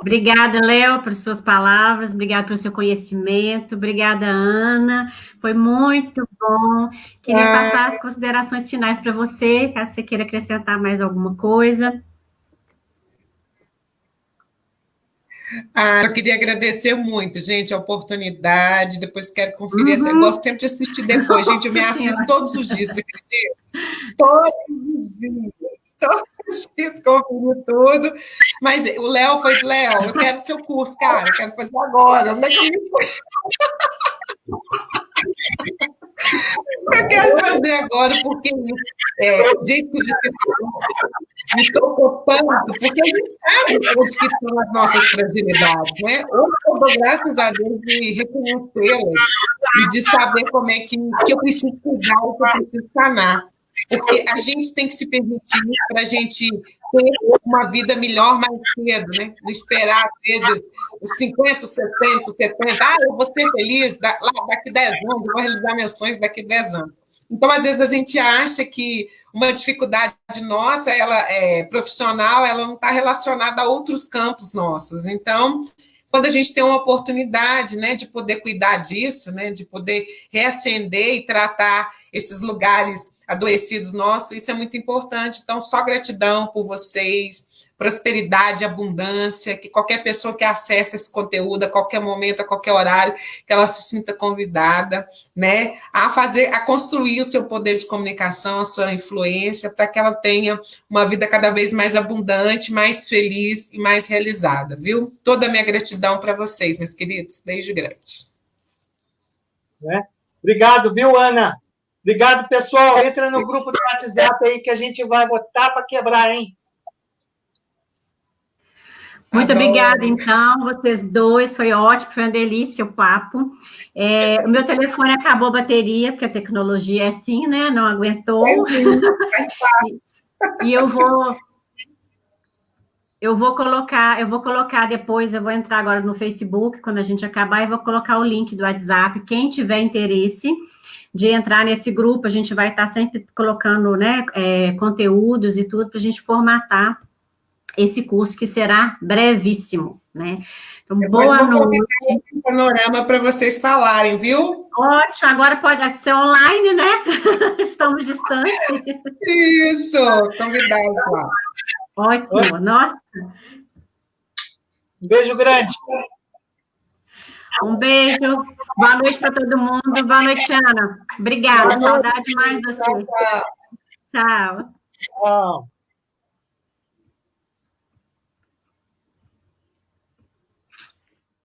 Obrigada, Léo, por suas palavras, obrigada pelo seu conhecimento, obrigada, Ana, foi muito bom. Queria passar as considerações finais para você, caso você queira acrescentar mais alguma coisa. Eu queria agradecer muito, gente, a oportunidade. Depois quero conferir. Eu gosto sempre de assistir depois, gente. Eu me assisto todos os dias, você acredita? Todos os dias. Todos os dias, confiro tudo. Mas o Léo foi, Léo, eu quero seu curso, cara. Eu quero fazer agora. Onde é que eu Eu quero fazer agora, porque o jeito que você falou me tocou tanto, porque a gente sabe onde que estão as nossas fragilidades, né? Hoje eu dou graças a Deus de reconhecê-las e de saber como é que eu preciso cuidar e que eu preciso sanar. porque a gente tem que se permitir para a gente ter uma vida melhor mais cedo, né? Não esperar, às vezes, os 50, 60, 70, eu vou ser feliz daqui 10 anos, eu vou realizar meus sonhos daqui 10 anos. Então, às vezes, a gente acha que uma dificuldade nossa, ela é profissional, ela não está relacionada a outros campos nossos. Então, quando a gente tem uma oportunidade, né, de poder cuidar disso, né, de poder reacender e tratar esses lugares adoecidos nossos, isso é muito importante. Então, só gratidão por vocês, prosperidade, abundância, que qualquer pessoa que acesse esse conteúdo a qualquer momento, a qualquer horário, que ela se sinta convidada, né, a construir o seu poder de comunicação, a sua influência, para que ela tenha uma vida cada vez mais abundante, mais feliz e mais realizada, viu? Toda a minha gratidão para vocês, meus queridos. Beijo grande. Obrigado, viu, Ana? Obrigado, pessoal. Entra no grupo do WhatsApp aí que a gente vai botar para quebrar, hein? Muito obrigada, então, vocês dois, foi ótimo, foi uma delícia o papo. O meu telefone acabou a bateria, porque a tecnologia é assim, né? Não aguentou. E eu vou colocar depois, eu vou entrar agora no Facebook, quando a gente acabar, e vou colocar o link do WhatsApp. Quem tiver interesse de entrar nesse grupo, a gente vai estar sempre colocando, né, conteúdos e tudo, para a gente formatar esse curso, que será brevíssimo, né? Então, boa noite. Um panorama para vocês falarem, viu? Ótimo, agora pode ser online, né? Estamos distantes. Isso, convidado lá. Ótimo, nossa. Um beijo grande. Um beijo. Boa noite para todo mundo. Boa noite, Ana. Obrigada. Saudade mais de você. Tchau. Tchau. Tchau.